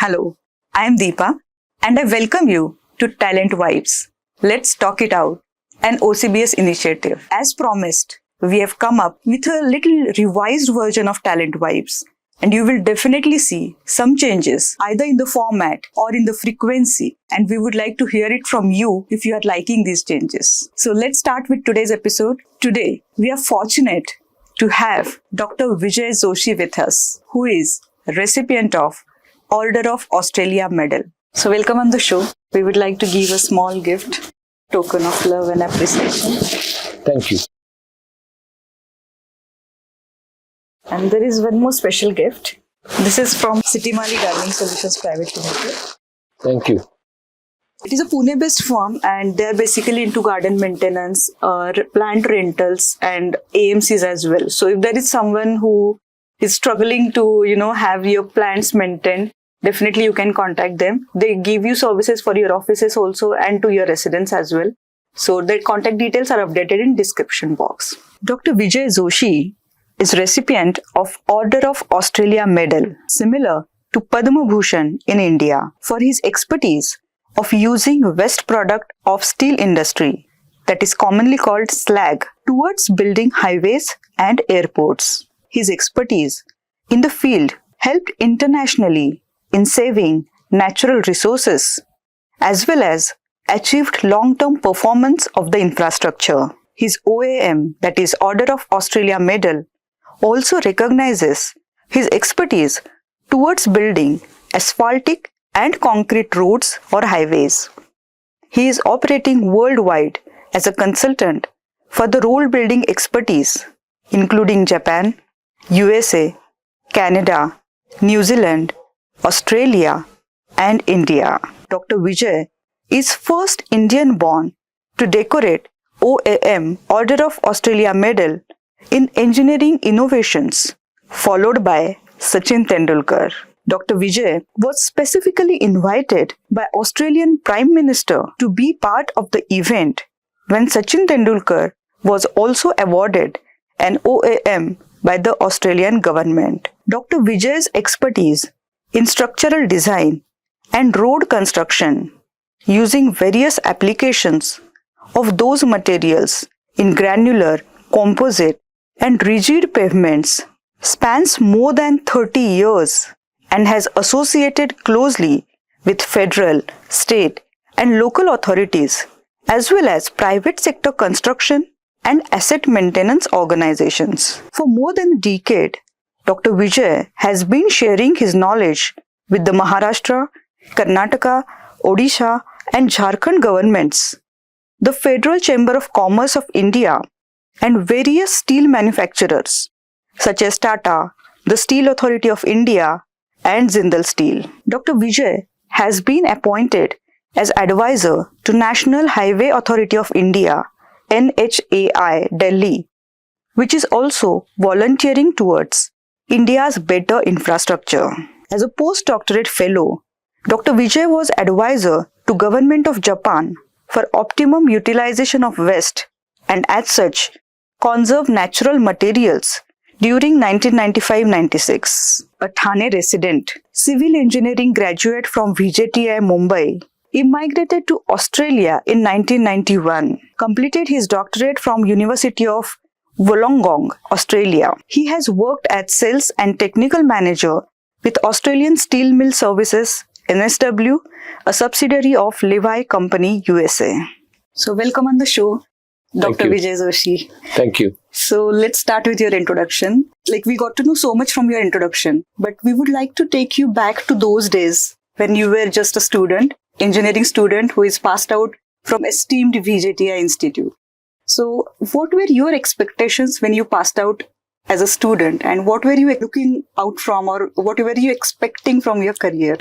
Hello, I am Deepa and I welcome you to Talent Vibes. Let's talk it out, an OCBS initiative. As promised, we have come up with a little revised version of Talent Vibes, and you will definitely see some changes either in the format or in the frequency, and we would like to hear it from you if you are liking these changes. So let's start with today's episode. Today, we are fortunate to have Dr. Vijay Joshi with us, who is a recipient of Order of Australia Medal. So welcome on the show. We would like to give a small gift, token of love and appreciation. Thank you. And there is one more special gift. This is from Citymali Gardening Solutions Private Limited. Thank you. It is a Pune-based firm and they are basically into garden maintenance, plant rentals and AMCs as well. So if there is someone who is struggling to, have your plants maintained, definitely you can contact them. They give you services for your offices also and to your residents as well. So their contact details are updated in description box. Dr. Vijay Joshi is recipient of Order of Australia Medal, similar to Padma Bhushan in India, for his expertise of using waste product of steel industry, that is commonly called slag, towards building highways and airports. His expertise in the field helped internationally in saving natural resources as well as achieved long-term performance of the infrastructure. His OAM, that is Order of Australia Medal, also recognizes his expertise towards building asphaltic and concrete roads or highways. He is operating worldwide as a consultant for the road building expertise, including Japan, USA, Canada, New Zealand, Australia, and India. Dr. Vijay is first Indian born to decorate OAM Order of Australia Medal in engineering innovations, followed by Sachin Tendulkar. Dr. Vijay was specifically invited by Australian Prime Minister to be part of the event when Sachin Tendulkar was also awarded an OAM by the Australian government. Dr. Vijay's expertise in structural design and road construction using various applications of those materials in granular, composite, and rigid pavements spans more than 30 years and has associated closely with federal, state, and local authorities as well as private sector construction and asset maintenance organizations. For more than a decade, Dr. Vijay has been sharing his knowledge with the Maharashtra, Karnataka, Odisha, and Jharkhand governments, the Federal Chamber of Commerce of India, and various steel manufacturers such as Tata, the Steel Authority of India, and Jindal Steel. Dr. Vijay has been appointed as advisor to National Highway Authority of India, NHAI, Delhi, which is also volunteering towards India's better infrastructure. As a postdoctorate fellow, Dr. Vijay was advisor to Government of Japan for optimum utilization of waste and as such conserve natural materials during 1995-96. A Thane resident, civil engineering graduate from VJTI Mumbai, he migrated to Australia in 1991, completed his doctorate from University of Wollongong, Australia. He has worked as sales and technical manager with Australian Steel Mill Services, NSW, a subsidiary of Levi Company, USA. So welcome on the show, Dr. Vijay Joshi. Thank you. So let's start with your introduction. We got to know so much from your introduction, but we would like to take you back to those days when you were just a student, engineering student who is passed out from esteemed VJTI Institute. So what were your expectations when you passed out as a student, and what were you looking out from, or what were you expecting from your career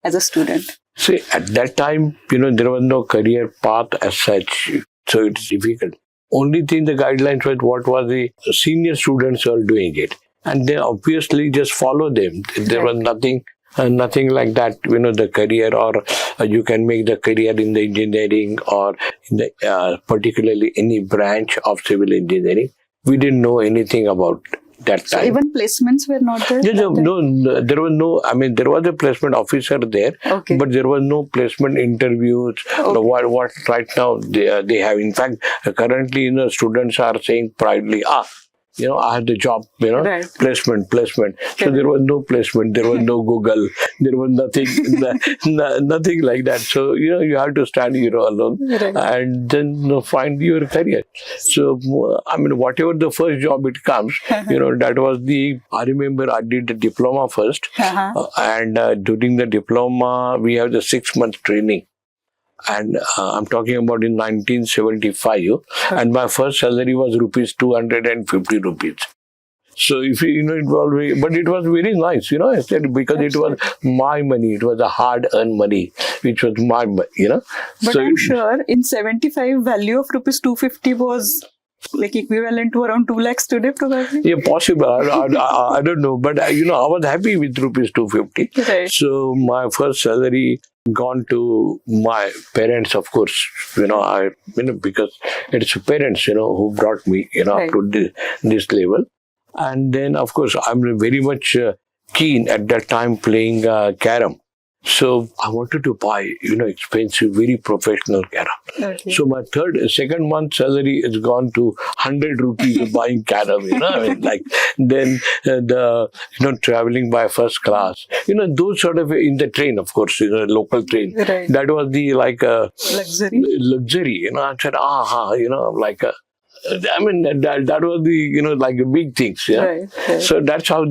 as a student? See, at that time, there was no career path as such, so it's difficult. Only thing the guidelines was what was the senior students were doing it, and they obviously just follow them. There was nothing like that, the career, or you can make the career in the engineering or in the particularly any branch of civil engineering. We didn't know anything about that So time. even placements were not there? Yeah, that time? no, there was no, I mean, there was a placement officer there, Okay. but there was no placement interviews. Okay. What right now they have. In fact, currently, students are saying proudly, I had the job, Right. placement. So Correct. there was no placement, there was no Google, there was nothing, nothing like that. So, you have to stand, alone Right. and then find your career. So, I mean, whatever the first job it comes, that was I remember I did the diploma first. And during the diploma, we have the 6 month training. And I'm talking about in 1975, and my first salary was rupees 250 rupees. So if it was, but it was very nice, I said, because it was my money, it was a hard-earned money, which was my money, But so I'm sure in 75, value of rupees 250 was like equivalent to around 2 lakhs today, probably. Yeah, possible. I don't know, but I was happy with rupees 250. Right. So my first salary gone to my parents, of course. Because it's parents, who brought me, Right. up to this level. And then, of course, I'm very much keen at that time playing carom. So I wanted to buy, expensive, very professional carom. Okay. So my second month salary is gone to 100 rupees buying carom, then traveling by first class, those sort of, in the train, of course, local train. Right. That was the Luxury. I said, that was the, big things. Yeah. Right. So that's how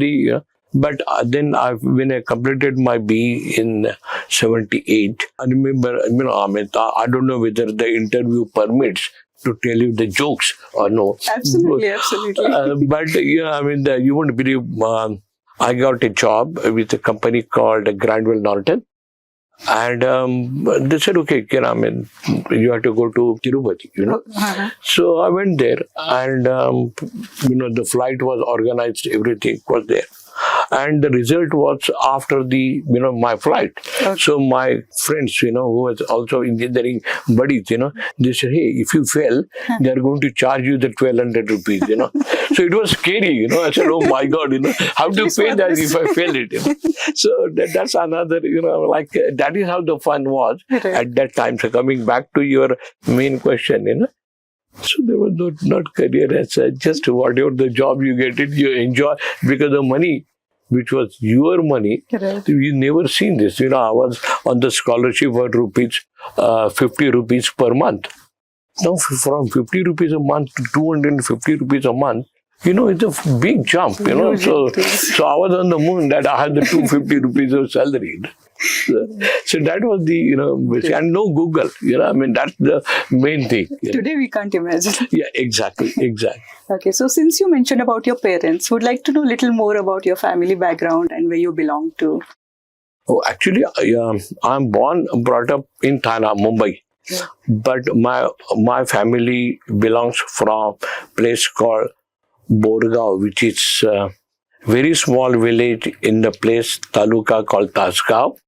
but then when I completed my BE in 78, I remember, I don't know whether the interview permits to tell you the jokes or no. Absolutely. But, you won't believe, I got a job with a company called Grandwell Norton. And they said, okay, you have to go to Tirupati, So I went there and, the flight was organized, everything was there. And the result was after my flight. Okay. So my friends, who was also engineering buddies, they said, hey, if you fail, they are going to charge you the 1,200 rupees, So it was scary, I said, oh my God, how to pay that if I fail it, So that's another, that is how the fun was at that time. So coming back to your main question, so there was not career as such, just whatever the job you get it, you enjoy, because the money, which was your money, you never seen this. I was on the scholarship for 50 rupees per month. Now from 50 rupees a month to 250 rupees a month, it's a big jump, So I was on the moon that I had the 250 rupees of salary. So that was the, and no Google, that's the main thing. Today we can't imagine. Yeah, exactly. Okay, so since you mentioned about your parents, would like to know a little more about your family background and where you belong to. Oh, actually, I'm brought up in Thane, Mumbai. Yeah. But my family belongs from a place called Borgaon, which is a very small village in the place, taluka called Tasgaon.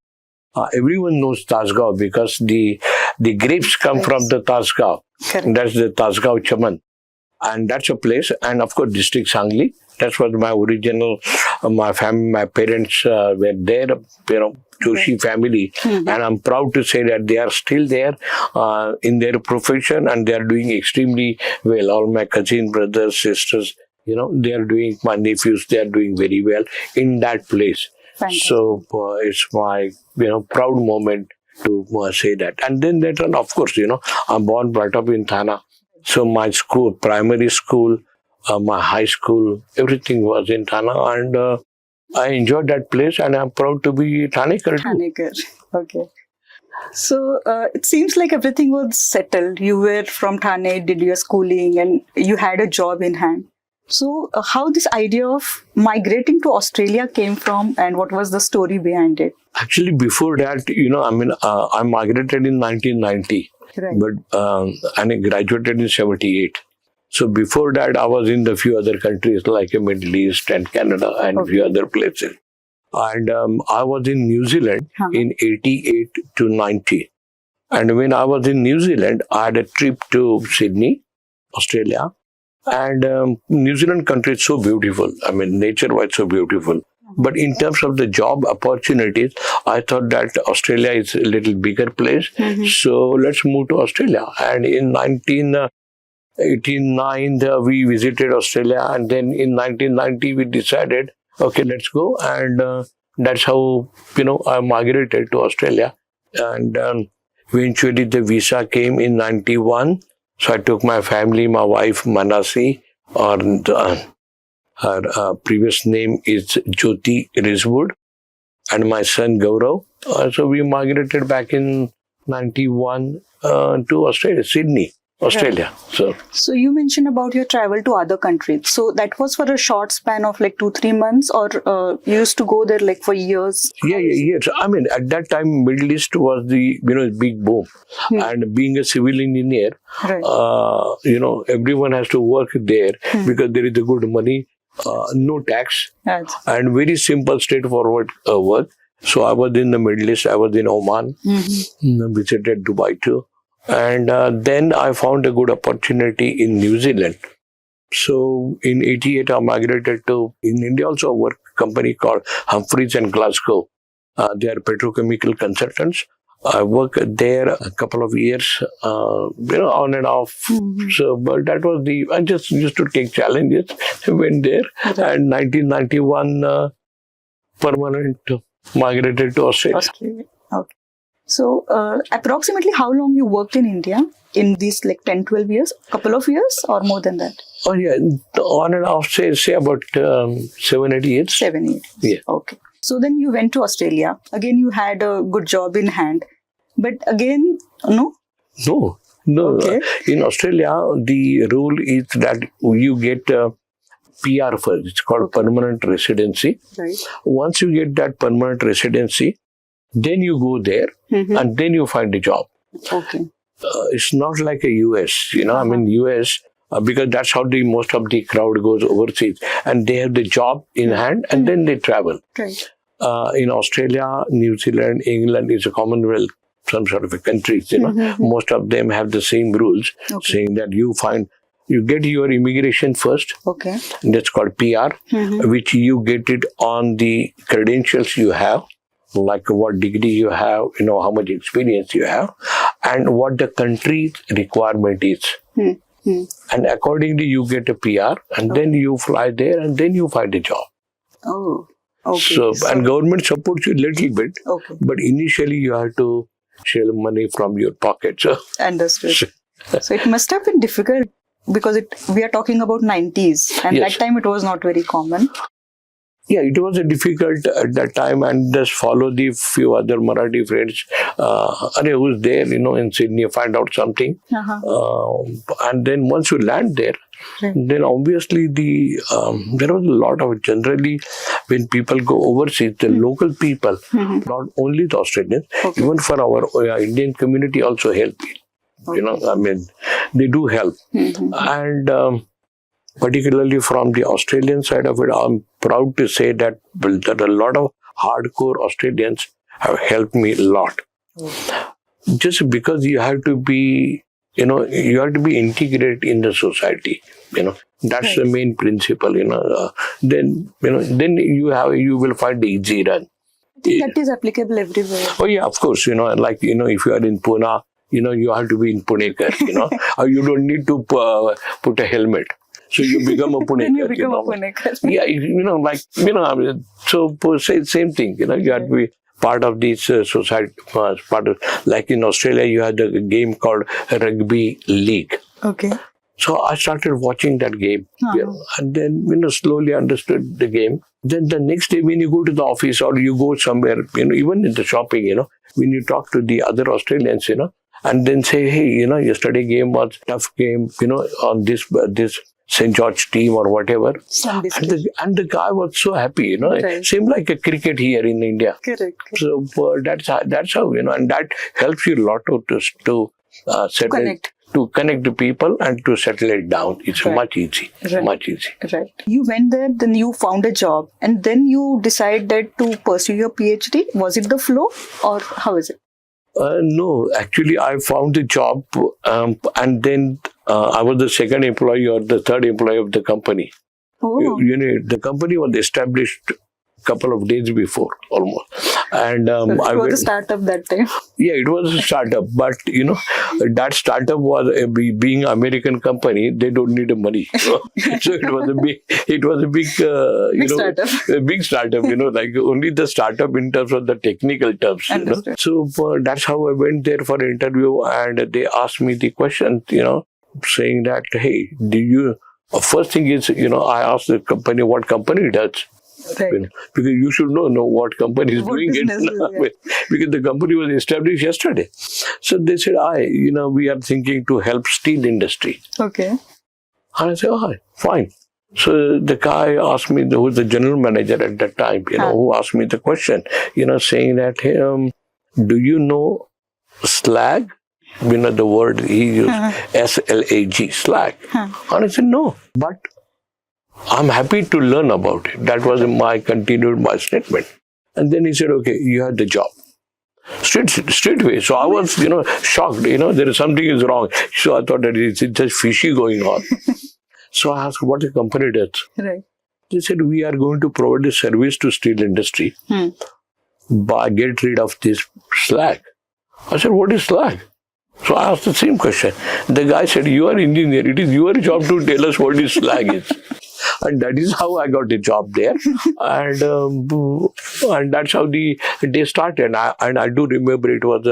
Everyone knows Tasgaon because the grapes come from the Tasgaon. That's the Tasgaon Chaman. And that's a place. And of course, district Sangli. That's what my original, my family, my parents were there, Joshi family. Mm-hmm. And I'm proud to say that they are still there in their profession and they are doing extremely well. All my cousin, brothers, sisters, they are doing, my nephews, they are doing very well in that place. Fantastic. So it's my, proud moment to say that. And then later on, of course, I'm brought up in Thane. So my school, primary school, my high school, everything was in Thane. And I enjoyed that place and I'm proud to be Thanekar too. Thanekar, okay. So it seems like everything was settled. You were from Thane, did your schooling and you had a job in hand. So how this idea of migrating to Australia came from and what was the story behind it? Actually, before that, I migrated in 1990, right. But and I graduated in 78. So before that, I was in a few other countries like Middle East and Canada and a few other places. And I was in New Zealand in 88 to 90. And when I was in New Zealand, I had a trip to Sydney, Australia. And New Zealand country is so beautiful. I mean, nature-wise, so beautiful. But in terms of the job opportunities, I thought that Australia is a little bigger place. So let's move to Australia. And in 1989, we visited Australia. And then in 1990, we decided, okay, let's go. And that's how, I migrated to Australia. And eventually the visa came in 91. So I took my family, my wife, Manasi, or her previous name is Jyoti Rizwood, and my son Gaurav. So we migrated back in 91 to Australia, Sydney, Australia. Right. So you mentioned about your travel to other countries. So that was for a short span of like 2-3 months, or you used to go there like for years? Yes. I mean, at that time, Middle East was the big boom, and being a civil engineer, right. Everyone has to work there because there is a good money, no tax, right. and very simple, straightforward work. So I was in the Middle East. I was in Oman, visited Dubai too. And then I found a good opportunity in New Zealand. So in 88, I migrated to, in India also, a work company called Humphreys and Glasgow. They are petrochemical consultants. I worked there a couple of years, on and off. So, but that was I just used to take challenges. I went there. And 1991, permanent migrated to Australia. Okay. So, approximately how long you worked in India in these like 10-12 years? Couple of years or more than that? Oh, yeah. On and off, say about 7-8 years. 7 years. Yeah. Okay. So then you went to Australia. Again, you had a good job in hand. But again, no? No. Okay. In Australia, the rule is that you get PR first. It's called permanent residency. Right. Once you get that permanent residency, then you go there and then you find a job. Okay. It's not like a US, I mean, US, because that's how most of the crowd goes overseas, and they have the job in hand and then they travel. Right. In Australia, New Zealand, England is a Commonwealth, some sort of a country, most of them have the same rules, saying that you get your immigration first. Okay. That's called PR, which you get it on the credentials you have, like what degree you have, how much experience you have, and what the country's requirement is. And accordingly, you get a PR, and then you fly there, and then you find a job. Oh, okay. So, and government supports you a little bit, but initially you have to shell money from your pocket. So. Understood. So it must have been difficult because we are talking about 90s, and that time it was not very common. Yeah, it was difficult at that time, and just follow the few other Marathi friends who's there, in Sydney, find out something. And then once you land there, then obviously there was a lot of, generally when people go overseas, the local people, not only the Australians, even for our Indian community also help. I mean, they do help. And particularly from the Australian side of it, I'm proud to say that a lot of hardcore Australians have helped me a lot. Just because you have to be, you have to be integrated in the society. That's the main principle. Then you will find the easy run. I think that is applicable everywhere. Oh yeah, of course. Like if you are in Pune, you have to be in Punekar. Or you don't need to put a helmet. So you become a Punekar. You become a Punekar. Yeah, so say same thing. You have to be part of this society. Part of, like in Australia, you had a game called Rugby League. Okay. So I started watching that game, and then slowly understood the game. Then the next day, when you go to the office or you go somewhere, even in the shopping, when you talk to the other Australians, and then say, hey, yesterday game was tough game, on this St. George team or whatever. And the guy was so happy, Same like a cricket here in India. Correct. So that's how, and that helps you a lot to settle, to connect the people and to settle it down. It's much easy. Much easy. Right. You went there, then you found a job, and then you decided to pursue your PhD. Was it the flow, or how is it? No, actually, I found a job, and then I was the second employee or the third employee of the company. Oh, The company was established a couple of days before, almost. And so it I was a went, startup that time. yeah, it was a startup, but that startup was being American company. They don't need money, so it was a big, Big startup. a big startup. Like only the startup in terms of the technical terms. Understood. So that's how I went there for an interview, and they asked me the question. Saying that, hey, do you? First thing is, I asked the company what company it does. Right. Because you should know what company is What doing it. business is it? Because the company was established yesterday. So they said, we are thinking to help steel industry. Okay. And I said, fine. So the guy asked me, who was the general manager at that time, who asked me the question, saying that, hey, do you know slag? The word he used, SLAG, slag. And I said, no. But I'm happy to learn about it. That was my statement. And then he said, okay, you had the job. Straight away. So I was, shocked, there is something is wrong. So I thought that it's just fishy going on. So I asked what the company does. Right. They said, we are going to provide a service to steel industry by get rid of this slag. I said, what is slag? So I asked the same question. The guy said, you are engineer. It is your job to tell us what this slag is. And that is how I got a job there. And that's how the day started. And I do remember it was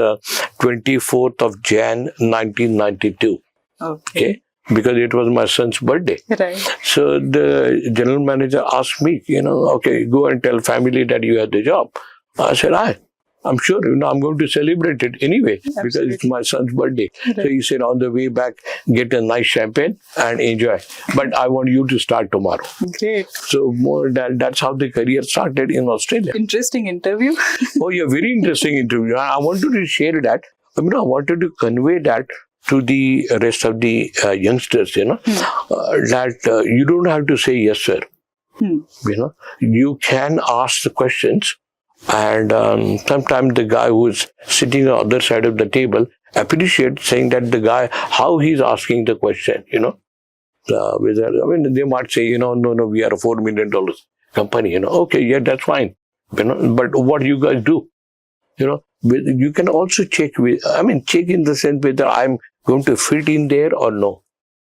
24th of Jan 1992. Okay. Because it was my son's birthday. Right. So the general manager asked me, okay, go and tell family that you had the job. I said, I'm sure, I'm going to celebrate it anyway. Absolutely. Because it's my son's birthday. Right. So he said, on the way back, get a nice champagne and enjoy. But I want you to start tomorrow. Great. So that's how the career started in Australia. Interesting interview. Oh, yeah, very interesting interview. I wanted to share that. I wanted to convey that to the rest of the youngsters, that you don't have to say yes, sir. You can ask the questions. And sometimes the guy who is sitting on the other side of the table appreciates saying that the guy, how he's asking the question, they might say, no, we are a $4 million company, okay, yeah, that's fine, but what you guys do, you can also check check in the sense whether I'm going to fit in there or no.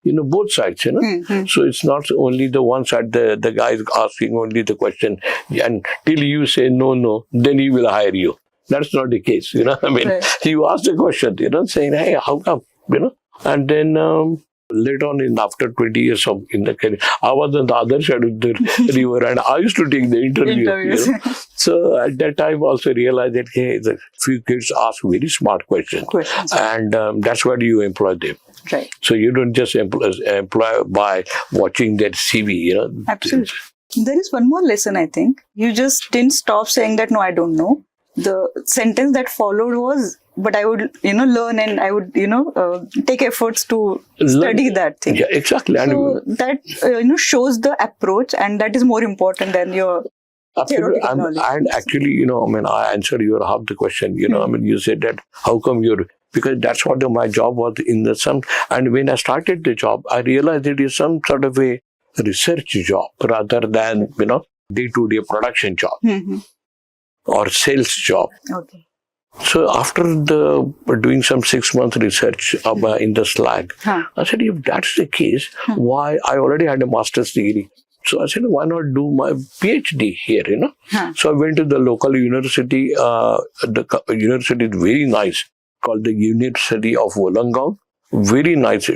Both sides, So it's not only the one side, the guy is asking only the question, and till you say no, then he will hire you. That's not the case, Right. You ask the question, saying, hey, how come, and then later on, after 20 years in the career, I was on the other side of the river, and I used to take the interviews. So at that time, I also realized that, hey, the few kids ask very smart questions. And that's why you employ them. Right. So you don't just employ by watching their CV, Absolutely. There is one more lesson, I think. You just didn't stop saying that, no, I don't know. The sentence that followed was, but I would, learn, and I would, take efforts to study that thing. Yeah, exactly. So that, shows the approach, and that is more important than your theoretical knowledge. And actually, I answered your half the question, you said that, how come because that's what my job was and when I started the job, I realized it is some sort of a research job rather than, day-to-day production job or sales job. Okay. So after doing some 6-month research in the slag, I said, if that's the case, why I already had a master's degree. So I said, why not do my PhD here, So I went to the local university. The university is very nice, called the University of Wollongong. Very nice,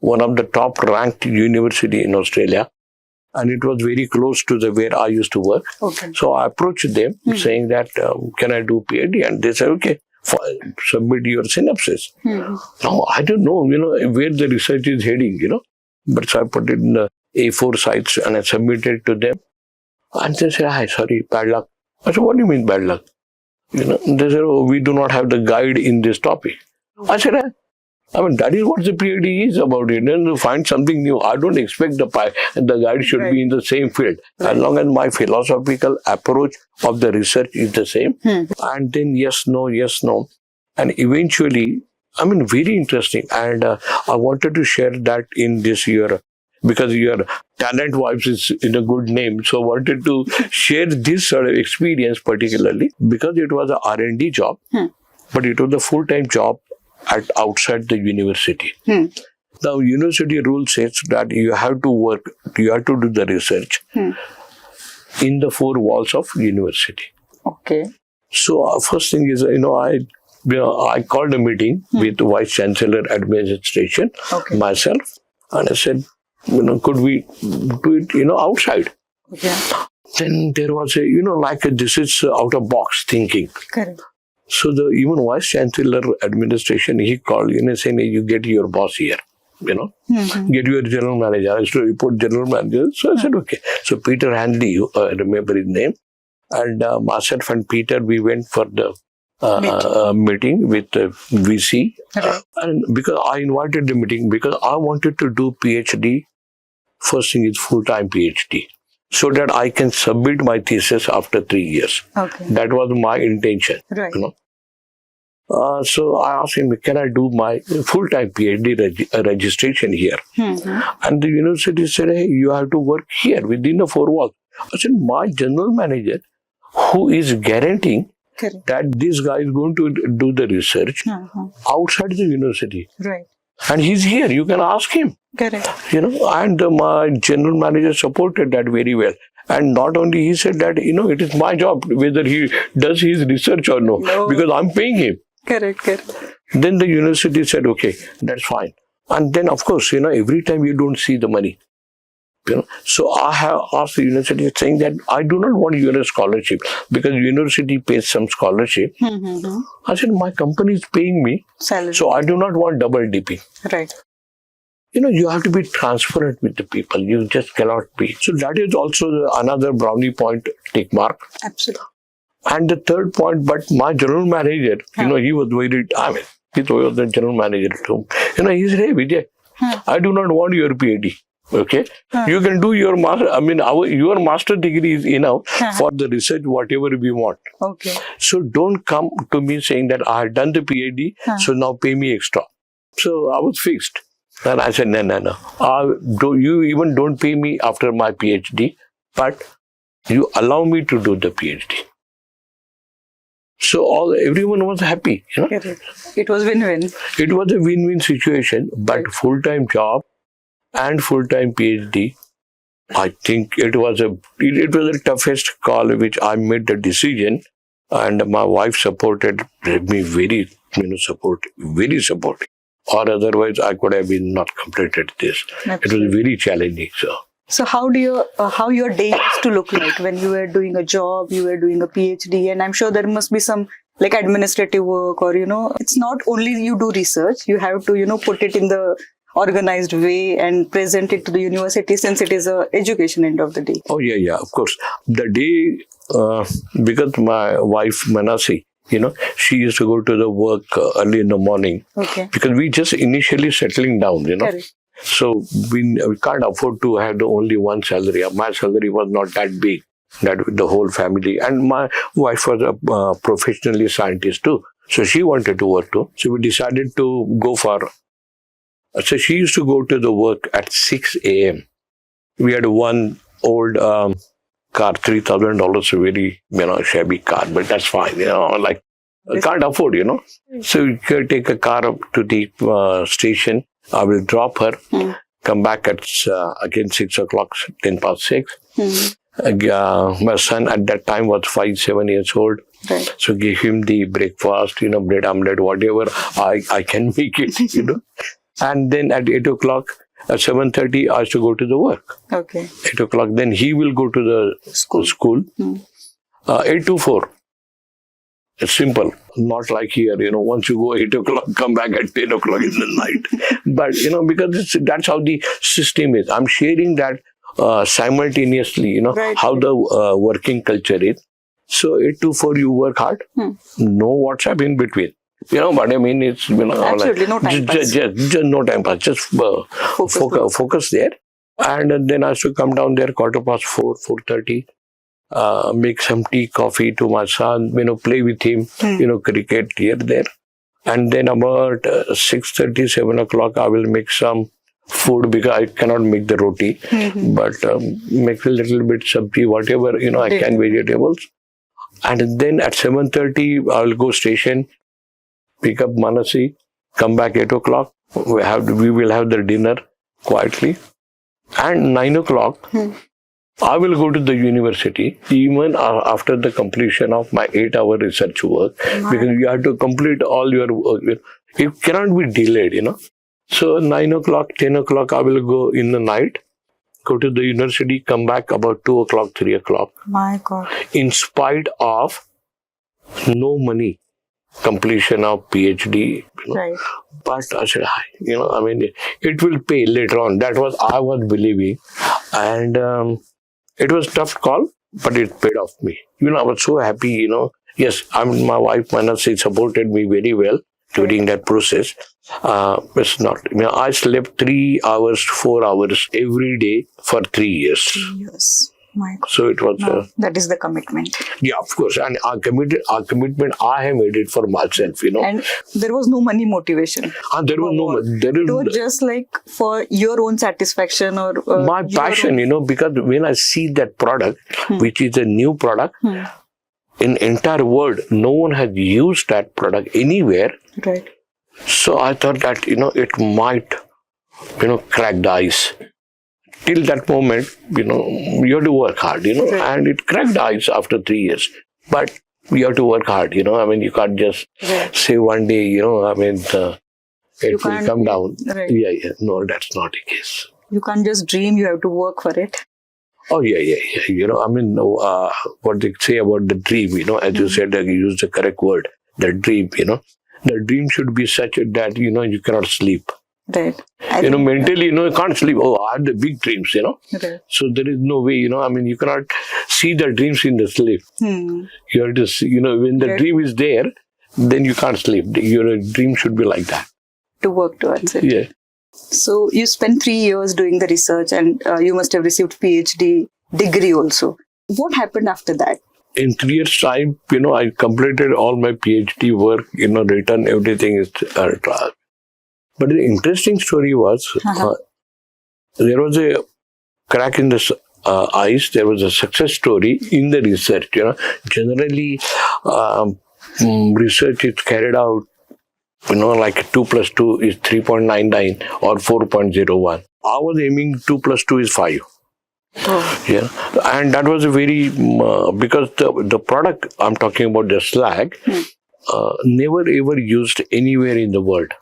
one of the top ranked university in Australia. And it was very close to where I used to work. Okay. So I approached them saying that, can I do PhD? And they said, okay, submit your synopsis. Now, I don't know, where the research is heading, But so I put it in the A4 sites and I submitted to them. And they said, hi, sorry, bad luck. I said, what do you mean bad luck? They said, oh, we do not have the guide in this topic. I said, that is what the PhD is about. To find something new. I don't expect the guide should be in the same field. As long as my philosophical approach of the research is the same. And then yes, no. And eventually, I mean, very interesting. And I wanted to share that in this year because your talent vibes is in a good name. So I wanted to share this sort of experience particularly because it was a R&D job, but it was a full-time job at outside the university. Now, university rule says that you have to work, you have to do the research in the four walls of university. Okay. So first thing is, I called a meeting with Vice Chancellor Administration, myself, and I said, could we do it, outside? Okay. Then there was this is out of box thinking. Correct. So even Vice Chancellor Administration, he called, saying, you get your boss here, get your general manager. I used to report general manager. So I said, okay. So Peter Handley, I remember his name, and myself and Peter, we went for the meeting with VC. And because I invited the meeting because I wanted to do PhD. First thing is full-time PhD, so that I can submit my thesis after 3 years. Okay. That was my intention. Right. So I asked him, can I do my full-time PhD registration here? And the university said, hey, you have to work here within the four walls. I said, my general manager, who is guaranteeing that this guy is going to do the research outside the university. Right. And he's here. You can ask him. Correct. And my general manager supported that very well. And not only he said that, it is my job whether he does his research or no, because I'm paying him. Correct. Then the university said, okay, that's fine. And then, of course, every time you don't see the money. So I have asked the university saying that I do not want your scholarship because university pays some scholarship. I said, my company is paying me, salary. So I do not want double dipping. Right. You have to be transparent with the people. You just cannot be. So that is also another brownie point tick mark. Absolutely. And the third point, but my general manager, he was very, he was the general manager too. He said, hey, Vijay, I do not want your PhD. Okay, you can do your master. Your master degree is enough for the research, whatever we want. Okay. So don't come to me saying that I have done the PhD, so now pay me extra. So I was fixed. And I said, no. You even don't pay me after my PhD, but you allow me to do the PhD. So everyone was happy. It was win-win. It was a win-win situation, but full-time job and full-time PhD, I think it was the toughest call which I made the decision, and my wife supported me very supportive. Or otherwise, I could have been not completed this. Absolutely. It was very challenging. So how your day used to look like when you were doing a job, you were doing a PhD, and I'm sure there must be some like administrative work, or it's not only you do research, you have to put it in the organized way and present it to the university, since it is a education end of the day. Oh yeah, of course. The day, because my wife Manasi, she used to go to the work early in the morning. Okay. Because we just initially settling down, Correct. So we can't afford to have only one salary. My salary was not that big, that with the whole family. And my wife was a professionally scientist too. So she wanted to work too. So we decided to go for. So she used to go to the work at 6 a.m. We had one old car, $3,000, a very shabby car, but that's fine. I can't afford. So you can take a car up to the station. I will drop her, come back at again 6 o'clock, 10 past 6. My son at that time was 7 years old. Right. So give him the breakfast, bread omelette, whatever I can make it, And then at 8 o'clock, at 7:30, I used to go to the work. Okay. 8 o'clock, then he will go to the school. 8 to 4. It's simple. Not like here, once you go 8 o'clock, come back at 10 o'clock in the night. But, because that's how the system is. I'm sharing that simultaneously, right. how the working culture is. So 8 to 4, you work hard. No WhatsApp in between. But I mean, it's, absolutely no time pass. Just no time pass. Just focus there. And then I used to come down there 4:15, 4:30, make some tea, coffee to my son, play with him, cricket here, there. And then about 6:30, 7 o'clock, I will make some food because I cannot make the roti, but make a little bit sabji, whatever, I can, vegetables. And then at 7:30, I will go station, pick up Manasi, come back 8 o'clock. We will have the dinner quietly. And 9 o'clock, I will go to the university, even after the completion of my 8-hour research work, because you have to complete all your work. It cannot be delayed, So 9 o'clock, 10 o'clock, I will go in the night, go to the university, come back about 2 o'clock, 3 o'clock. My God. In spite of no money, completion of PhD. Right. But I said, it will pay later on. That was, I was believing. And it was tough call, but it paid off me. I was so happy, Yes, my wife, Manasi, supported me very well during that process. It's not, I slept 3 hours, 4 hours every day for 3 years. 3 years. My God. So it was. That is the commitment. Yeah, of course. And our commitment, I have made it for myself, And there was no money motivation. There was no. It was just like for your own satisfaction or my passion, because when I see that product, which is a new product, in entire world, no one has used that product anywhere. Right. So I thought that, it might, crack the ice. Till that moment, you have to work hard, and it cracked the ice after 3 years. But you have to work hard, you can't just say one day, it will come down. Right. Yeah. No, that's not the case. You can't just dream, you have to work for it. Oh, yeah. What they say about the dream, as you said, you use the correct word, the dream, the dream should be such that, you cannot sleep. Right. Mentally, you can't sleep. Oh, I have the big dreams, Right. So there is no way, you cannot see the dreams in the sleep. You have to see, when the dream is there, then you can't sleep. Your dream should be like that. To work towards it. Yeah. So you spent 3 years doing the research and you must have received PhD degree also. What happened after that? In 3 years' time, I completed all my PhD work, written, everything is But the interesting story was, there was a crack in the ice, there was a success story in the research. Generally, research is carried out, like 2 plus 2 is 3.99 or 4.01. I was aiming 2 plus 2 is 5. Oh. Yeah, and that was a very, because the product I'm talking about, the slag, never ever used anywhere in the world.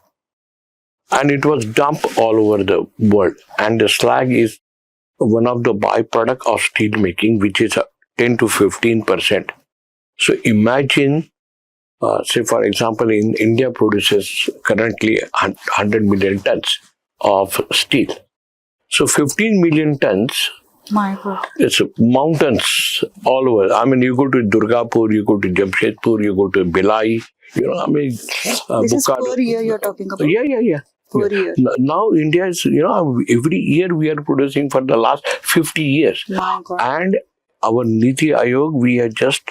And it was dumped all over the world. And the slag is one of the byproduct of steel making, which is 10 to 15%. So imagine, say for example, in India produces currently 100 million tons of steel. So 15 million tons, my God. It's mountains all over. You go to Durgapur, you go to Jamshedpur, you go to Bhilai, This is per year you're talking about? Yeah. Per year. Now India is, every year we are producing for the last 50 years. My God. And our Niti Ayog, we have just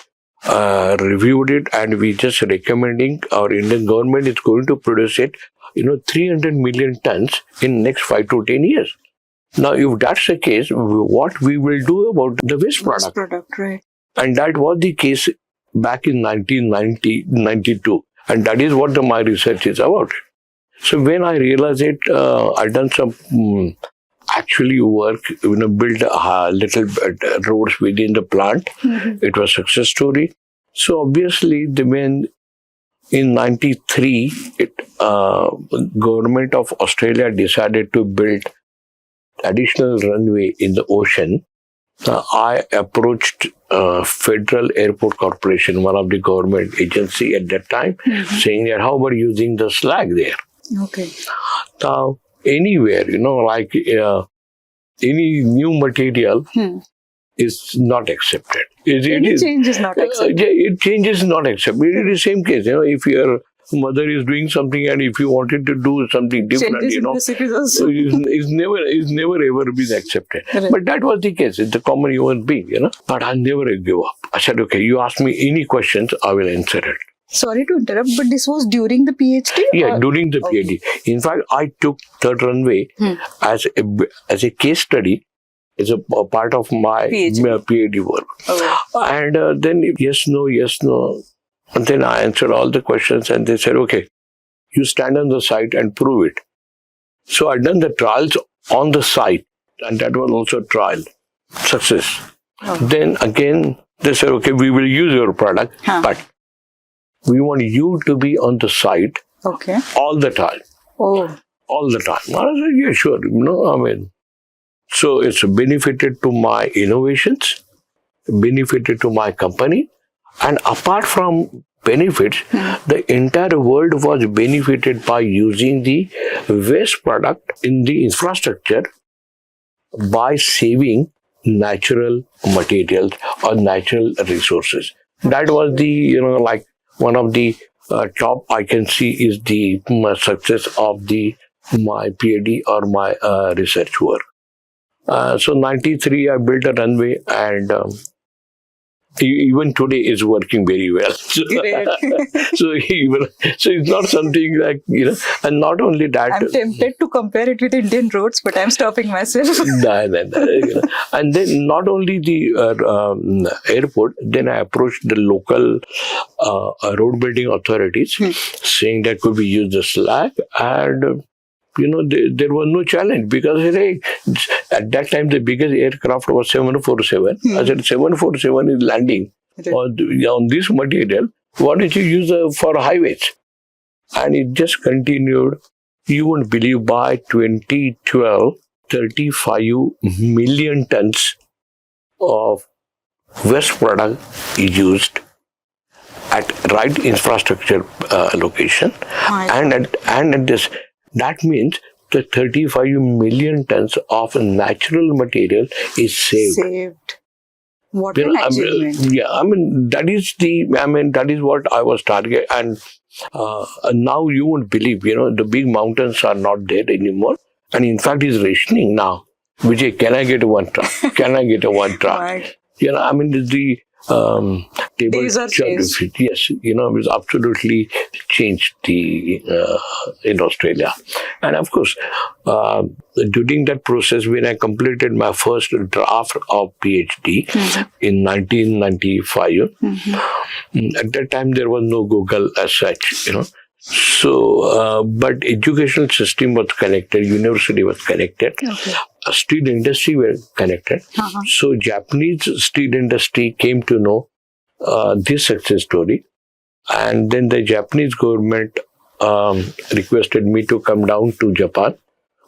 reviewed it and we just recommending our Indian government is going to produce it, 300 million tons in next 5 to 10 years. Now, if that's the case, what we will do about the waste product? Waste product, right. And that was the case back in 1992. And that is what my research is about. So when I realized it, I done some actually work, build little roads within the plant. It was a success story. So obviously, when in 93, government of Australia decided to build additional runway in the ocean. I approached Federal Airport Corporation, one of the government agency at that time, saying that how about using the slag there? Okay. Now, anywhere, like any new material is not accepted. Any change is not accepted. Change is not accepted. It is the same case. If your mother is doing something and if you wanted to do something different, it's never ever been accepted. Right. But that was the case. It's a common human being, But I never give up. I said, okay, you ask me any questions, I will answer it. Sorry to interrupt, but this was during the PhD? Yeah, or- during the Okay. PhD. In fact, I took third runway as a case study, as a part of my PhD work. Oh. And then yes, no. And then I answered all the questions and they said, okay, you stand on the site and prove it. So I done the trials on the site, and that was also a trial. Success. Oh. Then again, they said, okay, we will use your product, but we want you to be on the site all the time. Oh. All the time. I said, yeah, sure. So it's benefited to my innovations, benefited to my company, and apart from benefits, the entire world was benefited by using the waste product in the infrastructure by saving natural materials or natural resources. That was the, like one of the top I can see is the success of my PhD or my research work. So 93, I built a runway, and even today is working very well. So, so it's not something like, and not only that. I'm tempted to compare it with Indian roads, but I'm stopping myself. No. And then not only the airport, then I approached the local road building authorities saying that could we use the slag, and there was no challenge because at that time the biggest aircraft was 747. I said 747 is landing on this material. Why don't you use for highways? And it just continued. You won't believe, by 2012, 35 million tons of waste product is used at right infrastructure location, and at this. That means the 35 million tons of natural material is saved. What an achievement. That is what I was targeting. And now you won't believe, the big mountains are not there anymore. And in fact, it's rationing now. Vijay, can I get one truck? Can I get one truck? Right. The table changed. Yes, it's absolutely changed in Australia. And of course, during that process, when I completed my first draft of PhD in 1995, at that time there was no Google as such, So, but educational system was connected, university was connected, steel industry were connected. So Japanese steel industry came to know this success story, and then the Japanese government requested me to come down to Japan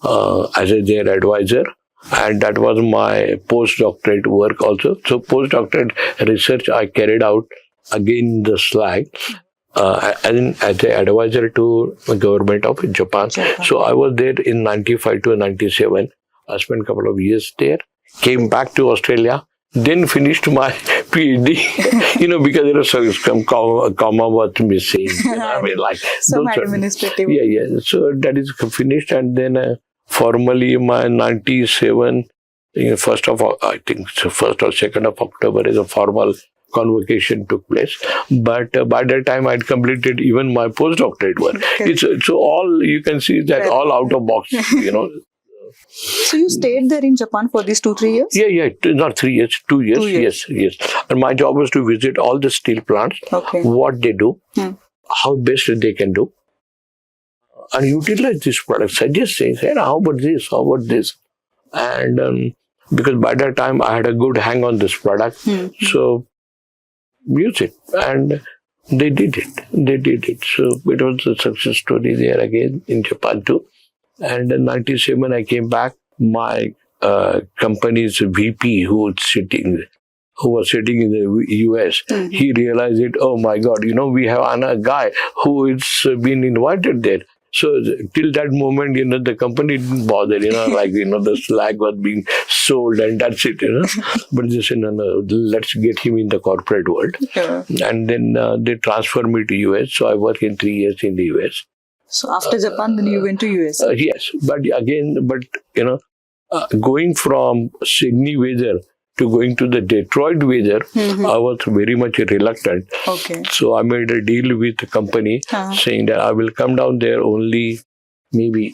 as their advisor, and that was my postdoctorate work also. So postdoctorate research I carried out again the slag. As an advisor to the government of Japan. So I was there in 95 to 97. I spent a couple of years there, came back to Australia, then finished my PhD, because there was some comma was missing. Some administrative. Yeah. So that is finished, and then formally my 97, first or 2nd of October is a formal convocation took place, but by that time I'd completed even my postdoctorate work. It's all, you can see that all out of box, So you stayed there in Japan for these 2-3 years? Yeah, not 3 years, 2 years. 2 years. Yes. And my job was to visit all the steel plants, what they do, how best they can do, and utilize this product. Suggest things, how about this? And because by that time I had a good hang on this product, so use it, and they did it. So it was a success story there again in Japan too. And in 97 I came back. My company's VP who was sitting in the US, he realized it. Oh my God, we have a guy who is been invited there. So till that moment, the company didn't bother, the slag was being sold and that's it, But they said, no, let's get him in the corporate world. And then they transferred me to US. So I worked in 3 years in the US. So after Japan, then you went to US? Yes. But again, going from Sydney weather to going to the Detroit weather, I was very much reluctant. Okay. So I made a deal with the company saying that I will come down there only maybe,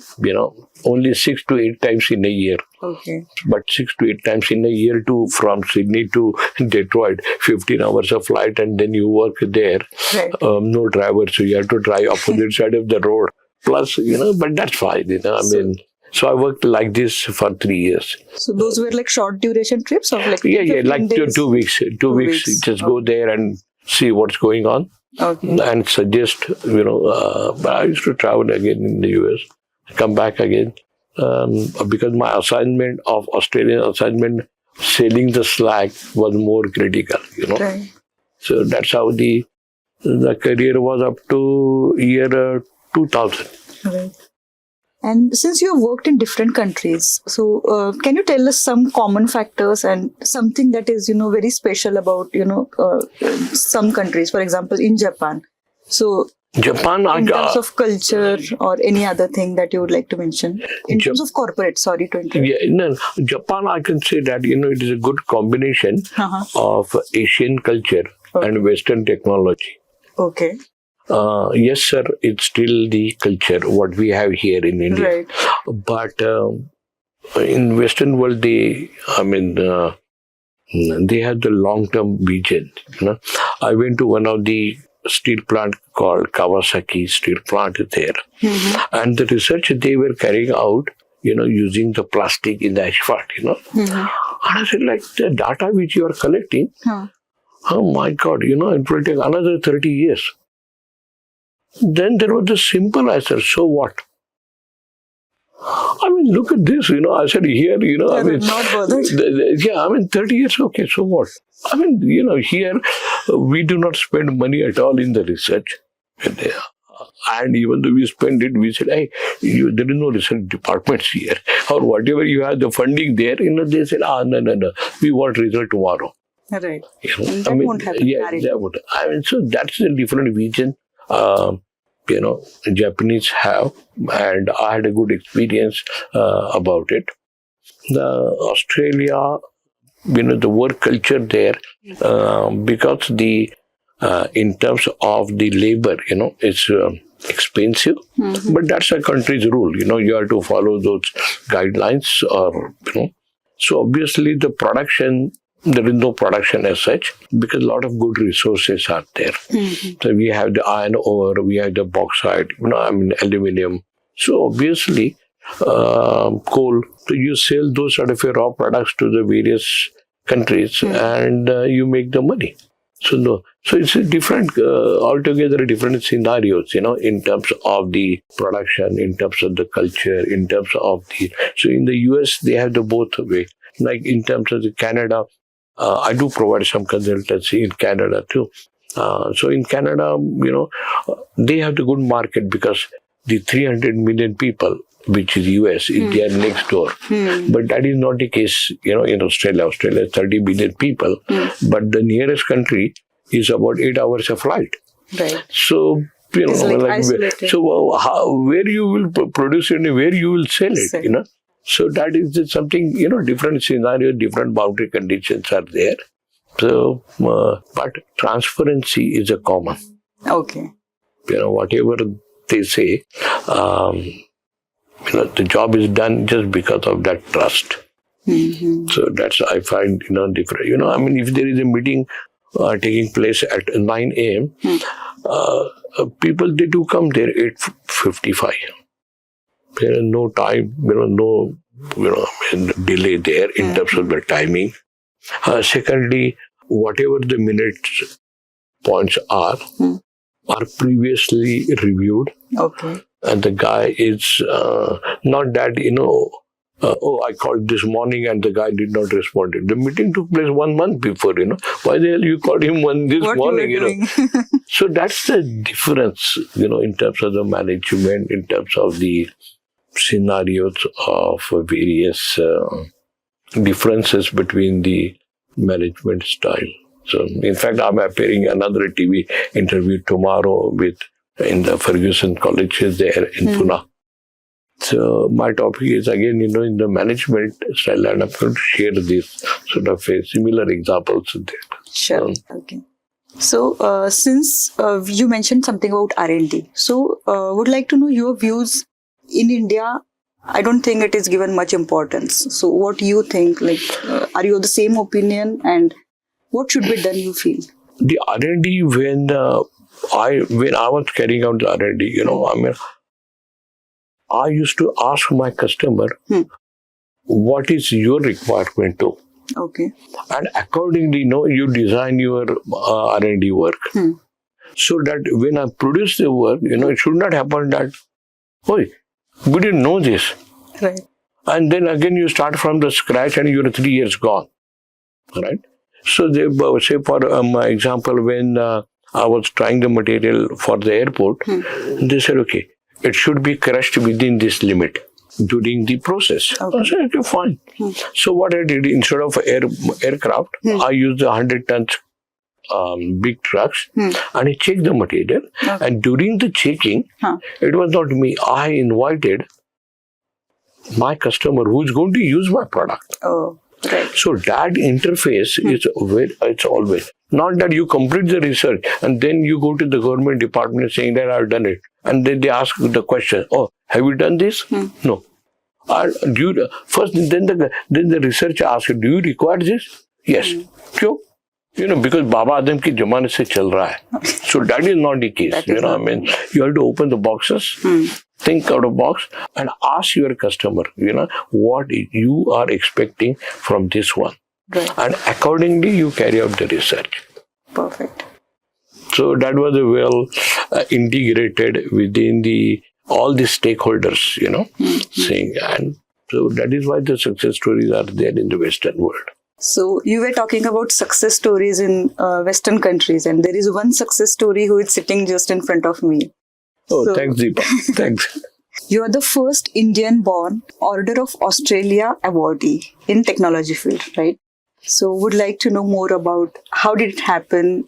only 6 to 8 times in a year. Okay. But 6 to 8 times in a year from Sydney to Detroit, 15 hours of flight, and then you work there. Right. No driver, so you have to drive opposite side of the road. Plus, but that's fine. So I worked like this for 3 years. So those were like short duration trips of like like 2 weeks. 2 weeks. Just go there and see what's going on. Okay. And suggest, but I used to travel again in the US, come back again, because my Australian assignment, sailing the slack was more critical, Right. So that's how the career was up to year 2000. Right. And since you have worked in different countries, so can you tell us some common factors and something that is, very special about, some countries, for example, in Japan. So Japan, in terms of culture or any other thing that you would like to mention? In terms of corporate, sorry to interrupt. Yeah, no, Japan, I can say that, it is a good combination of Asian culture and Western technology. Okay. Yes, sir, it's still the culture, what we have here in India. Right. But in Western world, they have the long-term vision. I went to one of the steel plant called Kawasaki steel plant there. And the research they were carrying out, using the plastic in the asphalt, And I said, like, the data which you are collecting, oh my God, it will take another 30 years. Then there was a simple answer, so what? I mean, look at this, I said here, not bothered. 30 years, okay, so what? I mean, here we do not spend money at all in the research. And even though we spend it, we said, hey, there is no research departments here. Or whatever you have the funding there, they said, no, we want result tomorrow. Right. That won't happen. Yeah, that would. So that's a different vision. Japanese have, and I had a good experience about it. The Australia, the work culture there, because in terms of the labor, it's expensive, but that's a country's rule. You have to follow those guidelines, So obviously the production. There is no production as such because a lot of good resources are there. So we have the iron ore, we have the bauxite, aluminum. So obviously, coal. So you sell those sort of raw products to the various countries and you make the money. So it's a different, altogether different scenarios, in terms of the production, in terms of the culture, in terms of the. So in the US they have the both way. Like in terms of the Canada. I do provide some consultancy in Canada too. So in Canada, they have the good market because the 300 million people, which is US, is there next door. But that is not the case, in Australia. Australia has 30 million people, but the nearest country is about 8 hours of flight. Right. So, where you will produce it and where you will sell it, So that is just something, different scenario, different boundary conditions are there. So, but transparency is a common. Okay. Whatever they say, the job is done just because of that trust. So that's, I find, different. If there is a meeting taking place at 9 a.m., people, they do come there 8:55. There is no time, no delay there in terms of the timing. Secondly, whatever the minutes points are previously reviewed. Okay. And the guy is not that, I called this morning and the guy did not respond. The meeting took place 1 month before, Why the hell you called him this morning, So that's the difference, in terms of the management, in terms of the scenarios of various differences between the management style. So, in fact, I'm appearing another TV interview tomorrow in the Ferguson College there in Pune. So my topic is again, in the management style, and I'm going to share this sort of a similar examples there. Sure. Okay. So, since you mentioned something about R&D, so would like to know your views in India. I don't think it is given much importance. So, what do you think? Like, are you of the same opinion? And what should be done? You feel The R&D when I was carrying out the R&D, I used to ask my customer, what is your requirement to? okay. And accordingly, you design your R&D work. So that when I produce the work, it should not happen that, oh, we didn't know this. Right. And then again, you start from the scratch and you're 3 years gone. Right? So they say, for my example, when I was trying the material for the airport, they said, okay, it should be crushed within this limit during the process. Okay. I said, okay, fine. So what I did, instead of aircraft, I used the 100 tons big trucks and I checked the material. Okay. And during the checking, it was not me. I invited my customer who is going to use my product. Oh, right. So that interface it's always not that you complete the research and then you go to the government department saying that I've done it, and then they ask the question, oh, have you done this? No. First, then the researcher asks, do you require this? Yes. Sure. Because Baba Adam ki zamane se chal raha hai. So that is not the case. You have to open the boxes, think out of box, and ask your customer, what you are expecting from this one. Right. And accordingly, you carry out the research. Perfect. So that was well integrated within all the stakeholders, saying, and so that is why the success stories are there in the Western world. So you were talking about success stories in Western countries, and there is one success story who is sitting just in front of me. Oh, thanks, Deepa. Thanks. You are the first Indian-born Order of Australia awardee in technology field, right? So would like to know more about how did it happen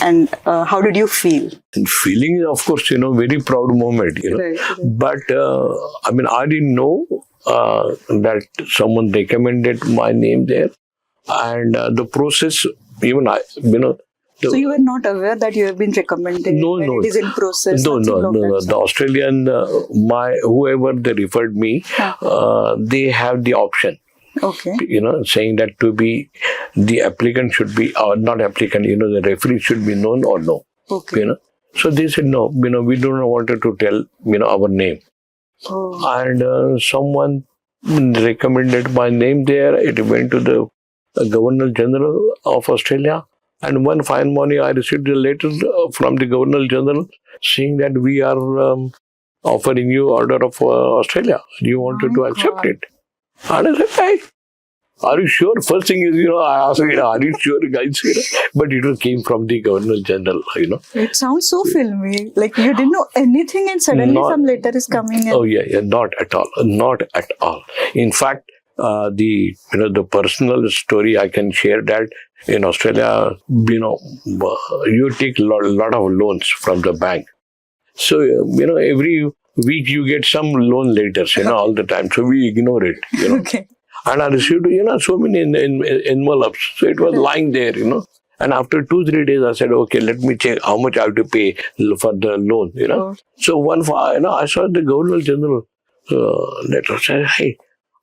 and how did you feel? And feeling, of course, very proud moment, Right. But, I didn't know that someone recommended my name there. And the process, even I, So you were not aware that you have been recommended? No. It is in process? No. The Australian, whoever they referred me, they have the option. Okay. Saying that to be, the applicant should be, or not applicant, the referee should be known or no. Okay. So they said, no, we don't want to tell, our name. Oh. And someone recommended my name there. It went to the Governor General of Australia. And one fine morning, I received a letter from the Governor General saying that we are offering you Order of Australia. You wanted to accept it. And I said, hey, are you sure? First thing is, I asked, are you sure, guys? But it came from the Governor General, It sounds so filmy. Like you didn't know anything and suddenly some letter is coming in. Oh, yeah, not at all. Not at all. In fact, the personal story I can share that in Australia, you take a lot of loans from the bank. So, every week you get some loan letters, all the time. So we ignore it, Okay. And I received, so many envelopes. So it was lying there, And after 2-3 days, I said, okay, let me check how much I have to pay for the loan, Oh. So I saw the Governor General letter. Said, hey,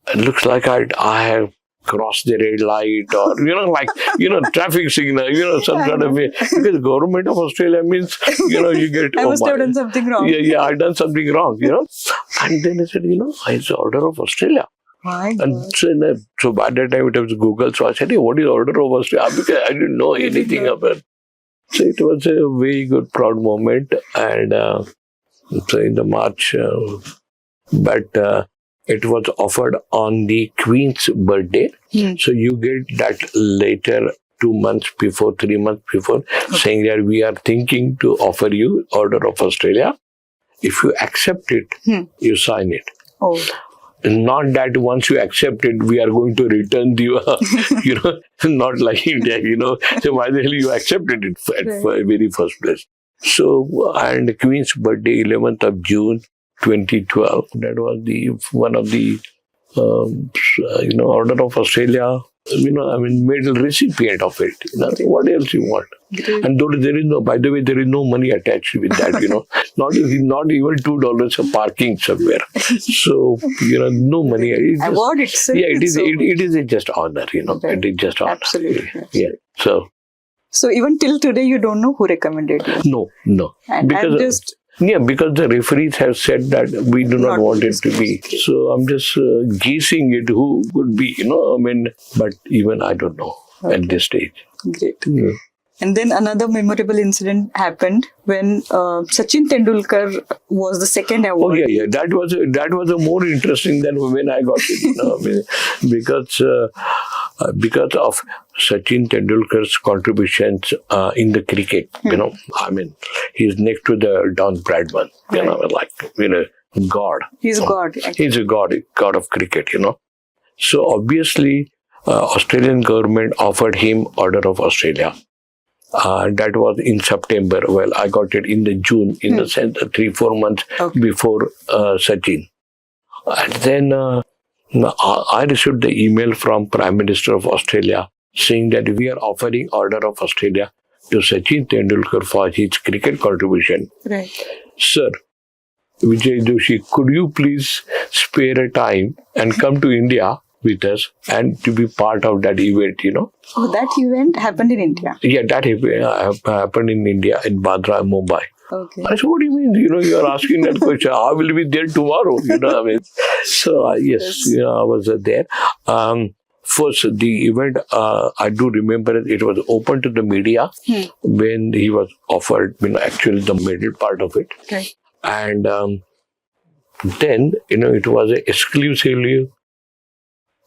it looks like I have crossed the red light, or traffic signal, some sort of way. Because government of Australia means you get. I must have done something wrong. Yeah, I done something wrong, And then I said, it's the Order of Australia. My God. And so by that time it was Google. So I said, hey, what is Order of Australia? Because I didn't know anything about it. So it was a very good, proud moment. And so in the March, but it was offered on the Queen's birthday. So you get that later 2 months before, 3 months before, saying that we are thinking to offer you Order of Australia. If you accept it, you sign it. Oh. Not that once you accept it, we are going to return the, not like India, So why the hell you accepted it at very first place? So, and Queen's birthday, 11th of June 2012. That was the one of the Order of Australia. Medal recipient of it. What else you want? Great. And though there is no, by the way, there is no money attached with that. Not even $2 of parking somewhere. So no money. It's just, Award itself. yeah, it is. So It is just honor. Right. It is just honor. Absolutely. Yeah. So even till today, you don't know who recommended you. no. And Because I'm just because the referees have said that we do not want it to be. So I'm just guessing it who could be, but even I don't know at this stage. great. Yeah. And then another memorable incident happened when Sachin Tendulkar was the second award. Oh yeah. That was a more interesting than when I got it. Because of Sachin Tendulkar's contributions in the cricket. He's next to the Don Bradman. God. He's God. He's a god of cricket. So obviously, Australian government offered him Order of Australia. That was in September. Well, I got it in the June, in the sense 3-4 months before Sachin. And then I received the email from Prime Minister of Australia saying that we are offering Order of Australia to Sachin Tendulkar for his cricket contribution. Right. Sir, Vijay Joshi, could you please spare a time and come to India with us and to be part of that event, Oh, that event happened in India. Yeah, that happened in India, in Bandra, Mumbai. Okay. I said, what do you mean? You are asking that question. I will be there tomorrow. So, yes, I was there. First, the event, I do remember it was open to the media when he was offered, actually the middle part of it. Right. And then, it was exclusively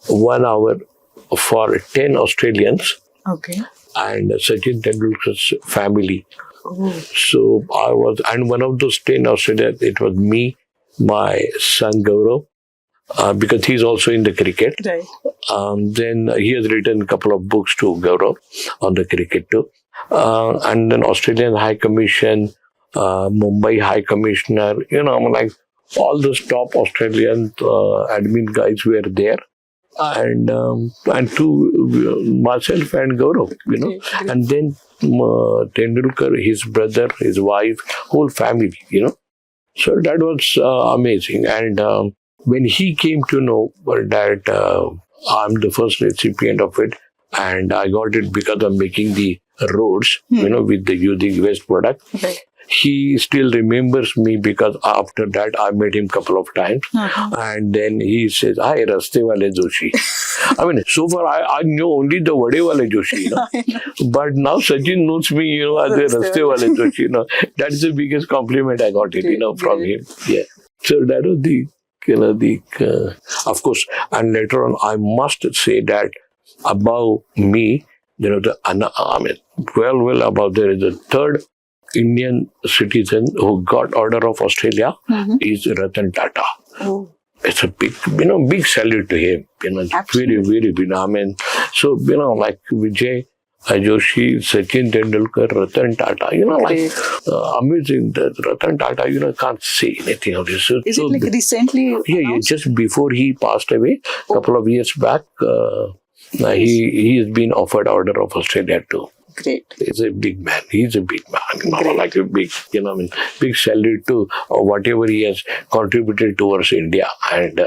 1 hour for 10 Australians. Okay. And Sachin Tendulkar's family. Oh. So I was, and one of those 10 Australians, it was me, my son Gaurav, because he's also in the cricket. Right. Then he has written a couple of books to Gaurav on the cricket too. And then Australian High Commission, Mumbai High Commissioner, all those top Australian admin guys were there. And to myself and Gaurav, and then Tendulkar, his brother, his wife, whole family, So that was amazing. And when he came to know that I'm the first recipient of it, and I got it because I'm making the roads, with the using waste product. Right. He still remembers me because after that I met him a couple of times. And then he says, "Hi, Raste Wale Joshi." So far I knew only the Vade Wale Joshi, but now Sachin knows me, as a Raste Wale Joshi. That's the biggest compliment I got it, from him. Yeah. So that was the of course. And later on, I must say that above me, well above, there is a third Indian citizen who got Order of Australia is Ratan Tata. Oh. It's a big, big salute to him. Very, very big. So, like Vijay, Joshi, Sachin Tendulkar, Ratan Tata, amazing that Ratan Tata, can't say anything of this. Is it recently? Yeah, just before he passed away, a couple of years back, he has been offered Order of Australia too. Great. He's a big man. He's a big man. Like a big, big salute to whatever he has contributed towards India. And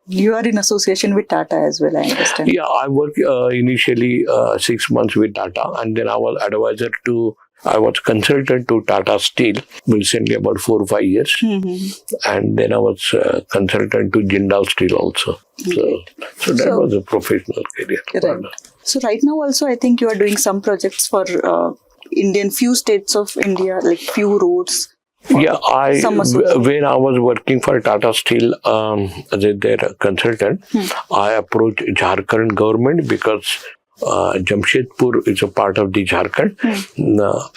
you are in association with Tata as well, I understand. Yeah, I worked initially 6 months with Tata, and then I was consultant to Tata Steel recently, about 4 or 5 years. And then I was consultant to Jindal Steel also. So that was a professional career. Right. So right now also, I think you are doing some projects for few states of India, like few roads. Yeah, when I was working for Tata Steel as their consultant, I approached Jharkhand government because Jamshedpur is a part of the Jharkhand,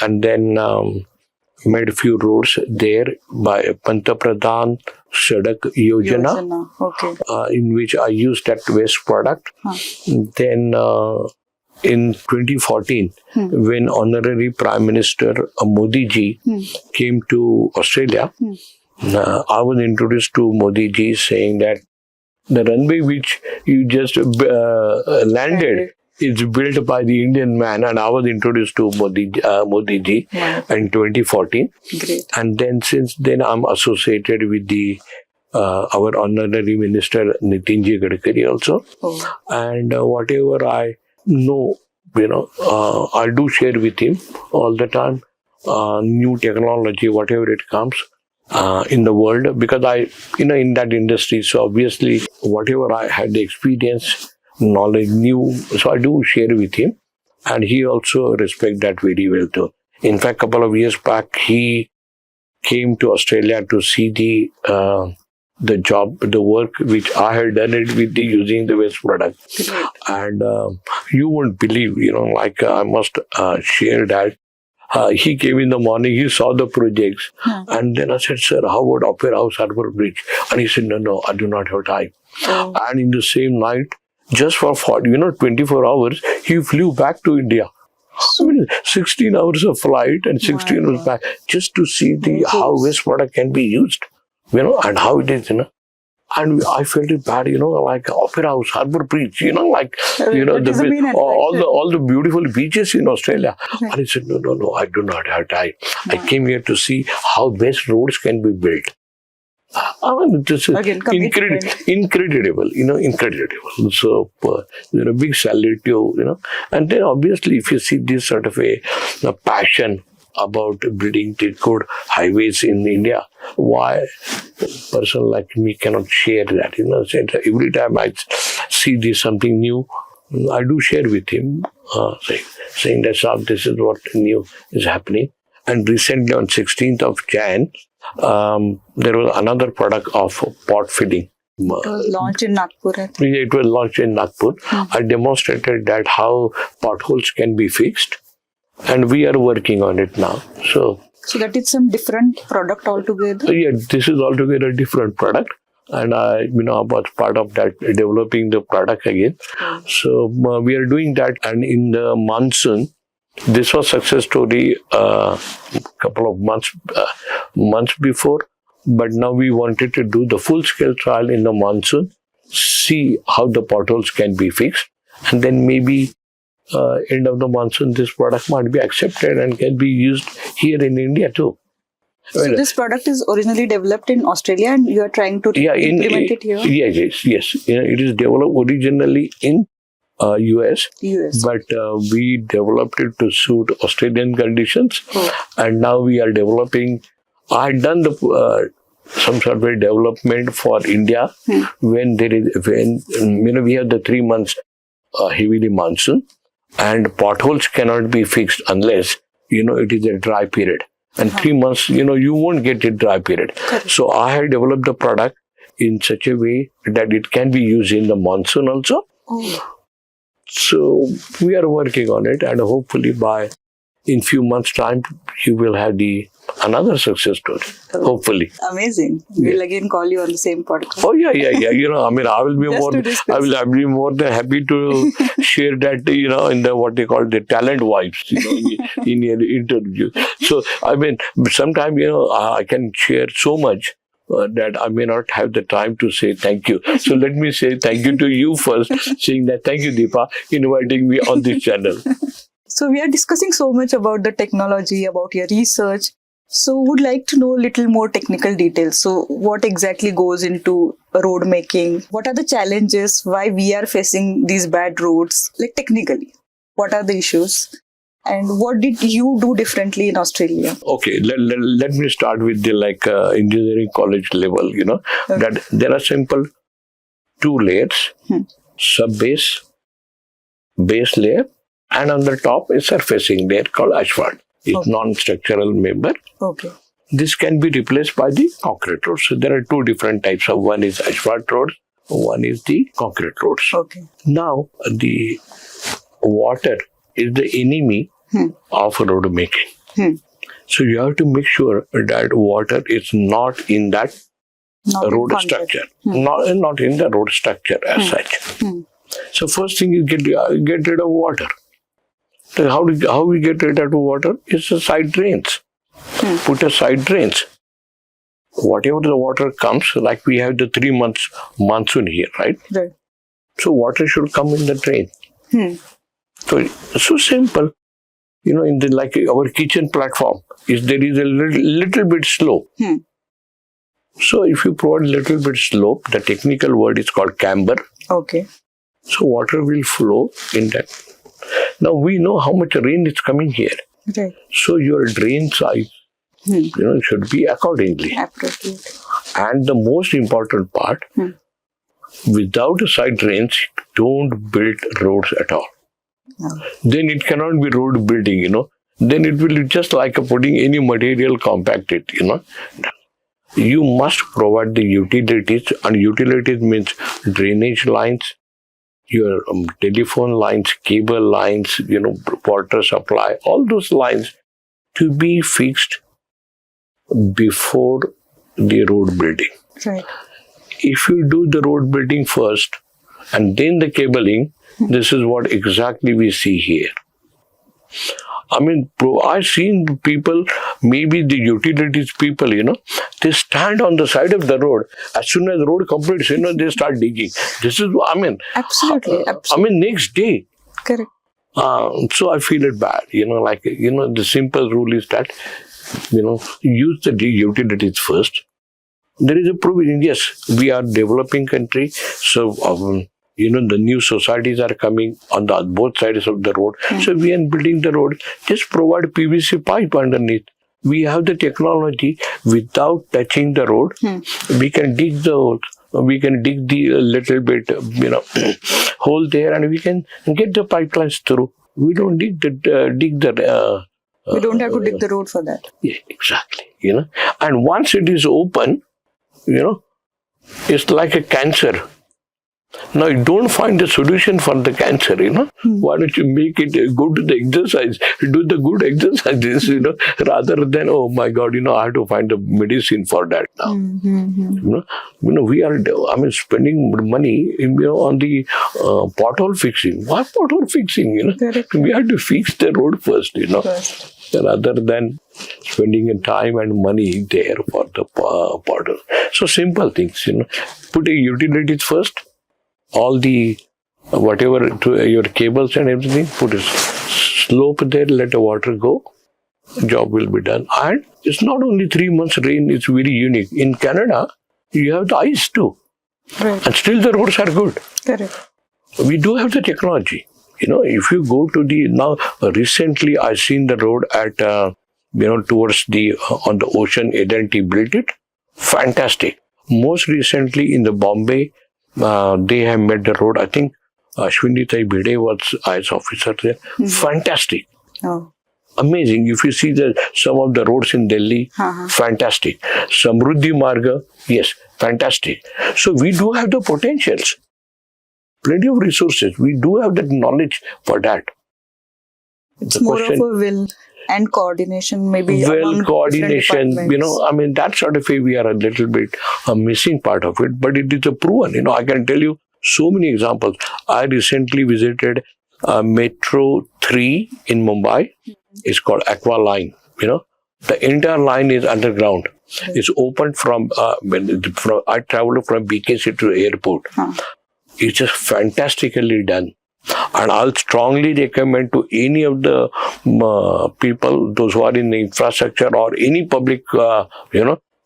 and then made a few roads there by Panta Pradhan Sadak Yojana, in which I used that waste product. Then in 2014, when Honorary Prime Minister Modi ji came to Australia, I was introduced to Modi ji saying that the runway which you just landed is built by the Indian man, and I was introduced to Modi ji in 2014. Great. And then since then I'm associated with the our honorary minister Nitin ji Gadkari also. And whatever I know, I do share with him all the time. New technology, whatever it comes in the world, because I, in that industry, so obviously whatever I had the experience, knowledge, knew, so I do share with him, and he also respect that very well too. In fact, couple of years back, he came to Australia to see the job, the work which I had done it with using the waste product. And you won't believe, I must share that. He came in the morning, he saw the projects, and then I said, "Sir, how about Opera House Harbour Bridge?" And he said, No, I do not have time. And in the same night, just for 24 hours, he flew back to India. 16 hours of flight and 16 hours back, just to see how waste product can be used, and how it is, And I felt it bad, like Opera House, Harbour Bridge, all the beautiful beaches in Australia. And he said, no, I do not have time. I came here to see how best roads can be built. I mean, this is incredible, incredible. So, big salute to, and then obviously if you see this sort of a passion about building the good highways in India, why a person like me cannot share that? Every time I see this something new, I do share with him, saying that this is what new is happening. And recently on 16th of Jan, there was another product of pot filling. It was launched in Nagpur. It was launched in Nagpur. I demonstrated that how potholes can be fixed. And we are working on it now. So that is some different product altogether? Yeah, this is altogether a different product. And I was part of that, developing the product again. So we are doing that. And in the monsoon, this was success story couple of months before. But now we wanted to do the full-scale trial in the monsoon, see how the potholes can be fixed. And then maybe end of the monsoon, this product might be accepted and can be used here in India too. So this product is originally developed in Australia and you are trying to implement it here? Yes. It is developed originally in US, but we developed it to suit Australian conditions. And now we are developing. I had done some sort of a development for India when we have the 3 months heavily monsoon. And potholes cannot be fixed unless, it is a dry period. And 3 months, you won't get a dry period. So I have developed the product in such a way that it can be used in the monsoon also. So we are working on it, and hopefully in few months' time, you will have another success story. Hopefully. Amazing. We'll again call you on the same podcast. Oh yeah. I will be more than happy to share that, in the what they call the talent vibes, in your interview. So sometimes, I can share so much that I may not have the time to say thank you. So let me say thank you to you first, saying that thank you, Deepa, inviting me on this channel. So we are discussing so much about the technology, about your research. So would like to know a little more technical details. So what exactly goes into road making? What are the challenges? Why we are facing these bad roads? Like technically, what are the issues? And what did you do differently in Australia? Okay, let me start with the engineering college level, that there are simple 2 layers, sub-base, base layer, and on the top is surfacing layer called asphalt. It's non-structural member. Okay. This can be replaced by the concrete roads. So there are 2 different types of, one is asphalt roads, one is the concrete roads. Okay. Now, the water is the enemy of road making. So you have to make sure that water is not in that road structure, not in the road structure as such. So first thing is get rid of water. So how we get rid of water is the side drains. Put a side drains. whatever the water comes, like we have the 3 months monsoon here, right? Right. So water should come in the drain. Hmm. So it's so simple. In the like our kitchen platform, there is a little bit slope. Hmm. So if you provide a little bit slope, the technical word is called camber. Okay. So water will flow in that. Now we know how much rain is coming here. Right. So your drain size, should be accordingly. Appropriate. And the most important part, without side drains, don't build roads at all. No. Then it cannot be road building, Then it will be just like putting any material compacted, You must provide the utilities, and utilities means drainage lines, your telephone lines, cable lines, water supply, all those lines to be fixed before the road building. Right. If you do the road building first and then the cabling, this is what exactly we see here. I mean, I've seen people, maybe the utilities people, they stand on the side of the road. As soon as the road completes, they start digging. This is, Absolutely. Next day. Correct. So I feel it bad, the simple rule is that, use the utilities first. There is a provision, yes, we are developing country, so the new societies are coming on both sides of the road. So we are building the road. Just provide PVC pipe underneath. We have the technology without touching the road. We can dig the hole. We can dig the little bit, hole there, and we can get the pipelines through. We don't dig the we don't have to dig the road for that. Yeah, exactly. And once it is open, it's like a cancer. Now, you don't find a solution for the cancer, Why don't you make it, go to the exercise, do the good exercises, rather than, oh my God, I have to find a medicine for that now. We are, spending money, on the pothole fixing. Why pothole fixing, We have to fix the road first, rather than spending time and money there for the pothole. So simple things, Put a utilities first. All the, whatever, to your cables and everything, put a slope there, let the water go, job will be done. And it's not only 3 months rain, it's very unique. In Canada, you have the ice too. Right. And still the roads are good. Correct. We do have the technology. If you go to now, recently I seen the road at, towards on the ocean, L&T built it. Fantastic. Most recently in the Bombay, they have made the road. I think Ashwini Vijay was IS officer there. Fantastic. Oh. Amazing. If you see some of the roads in Delhi, fantastic. Samruddhi Marga, yes, fantastic. So we do have the potentials. Plenty of resources. We do have the knowledge for that. It's more of a will and coordination, maybe. Well, coordination, that sort of way we are a little bit missing part of it, but it is a proven. I can tell you so many examples. I recently visited Metro 3 in Mumbai. It's called Aqua Line. The entire line is underground. It's opened from I traveled from BKC to the airport. It's just fantastically done. And I'll strongly recommend to any of the people, those who are in the infrastructure or any public,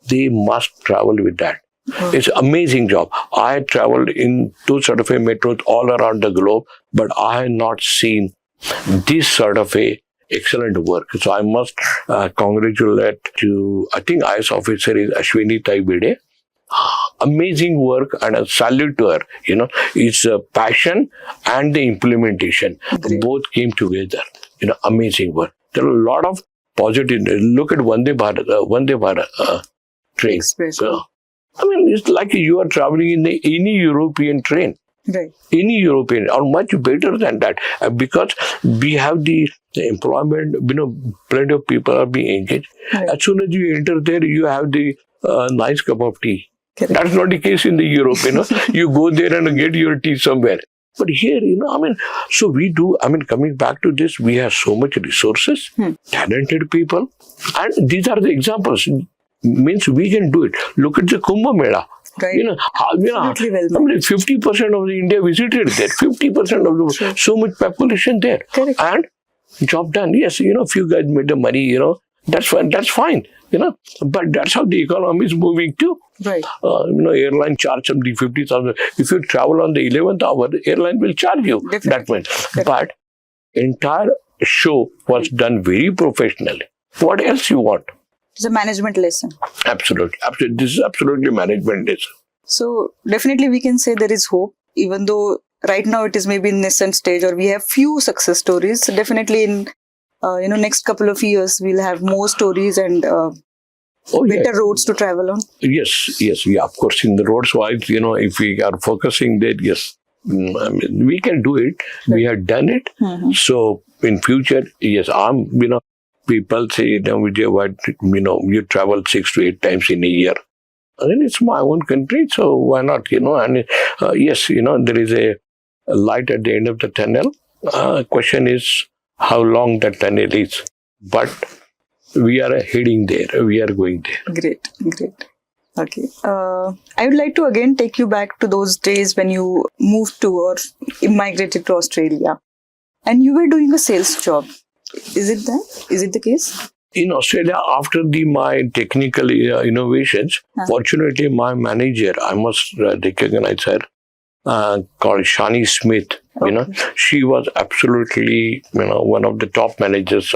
they must travel with that. It's an amazing job. I had traveled in two sort of a metros all around the globe, but I have not seen this sort of a excellent work. So I must congratulate to, I think IS officer is Ashwini Vijay. Amazing work, and a salute to her. It's a passion and the implementation. Great. Both came together. Amazing work. There are a lot of positive. Look at Vande Bharat train. Express. It's like you are traveling in any European train. Right. Any European, or much better than that, because we have the employment. Plenty of people are being engaged. Right. As soon as you enter there, you have the nice cup of tea. Correct. That's not the case in the Europe, You go there and get your tea somewhere. But here, so we do, coming back to this, we have so much resources, talented people. And these are the examples. means we can do it. Look at the Kumbh Mela. Right. Absolutely well I mean, 50% of the India visited there. 50% of the so much population there. Correct. And job done. Yes, few guys made the money. That's fine. That's fine. But that's how the economy is moving too. Right. Airline charge something 50,000. If you travel on the 11th hour, the airline will charge you. Definitely. That much. But entire show was done very professionally. What else you want? It's a management lesson. Absolutely. This is absolutely management lesson. So definitely we can say there is hope, even though right now it is maybe in nascent stage, or we have few success stories. So definitely in next couple of years we'll have more stories and better roads to travel on. Yes. Yeah, of course, in the roads wise, if we are focusing there, yes, we can do it. Right. We have done it. Mm-hmm. So in future, yes, people say, Vijay, what, you travel 6 to 8 times in a year. I mean, it's my own country, so why not, and yes, there is a light at the end of the tunnel. Question is how long that tunnel is. But we are heading there. We are going there. Great. Okay. I would like to again take you back to those days when you moved to or immigrated to Australia and you were doing a sales job. Is it that? Is it the case? In Australia, after my technical innovations, fortunately, my manager, I must recognize her, called Shani Smith. Okay. She was absolutely, one of the top managers.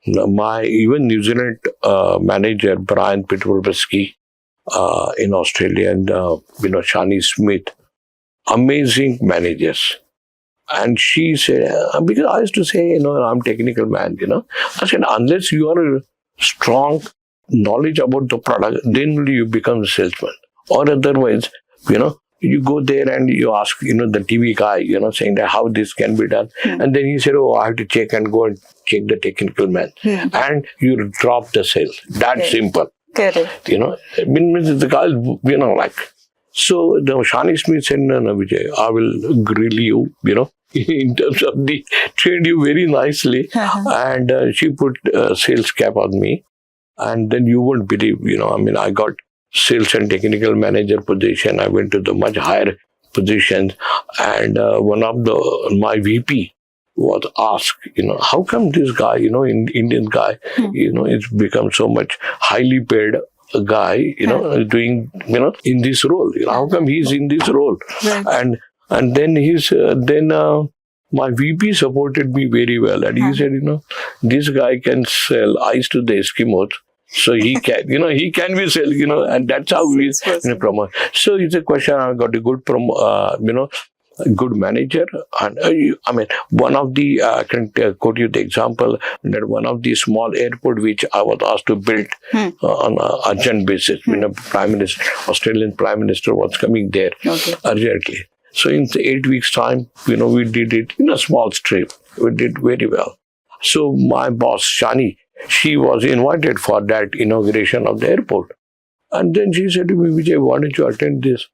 My even New Zealand manager, Brian Pitwalski, in Australia, and Shani Smith, amazing managers. And she said, because I used to say, I'm technical man, I said, unless you are a strong knowledge about the product, then only you become a salesman. Or otherwise, you go there and you ask, the TV guy, saying that how this can be done. And then he said, I have to check and go and check the technical man. And you drop the sales. That's simple. Correct. Means the guy, so the Shani Smith said, no, Vijay, I will grill you, in terms of trained you very nicely. And she put a sales cap on me. And then you won't believe, I got sales and technical manager position. I went to the much higher positions. And one of my VP was asked, how come this guy, Indian guy, it's become so much highly paid guy, doing, in this role. How come he's in this role? Right. And then my VP supported me very well. And he said, this guy can sell ice to the Eskimos. So he can, he can be sell, and that's how we promote. So it's a question. I got a good good manager. And one of the, I can quote you the example that one of the small airport which I was asked to build on an urgent basis. Australian Prime Minister was coming there urgently. So in 8 weeks' time, we did it in a small strip. We did very well. So my boss, Shani, she was invited for that inauguration of the airport. And then she said to me, Vijay, why don't you attend this?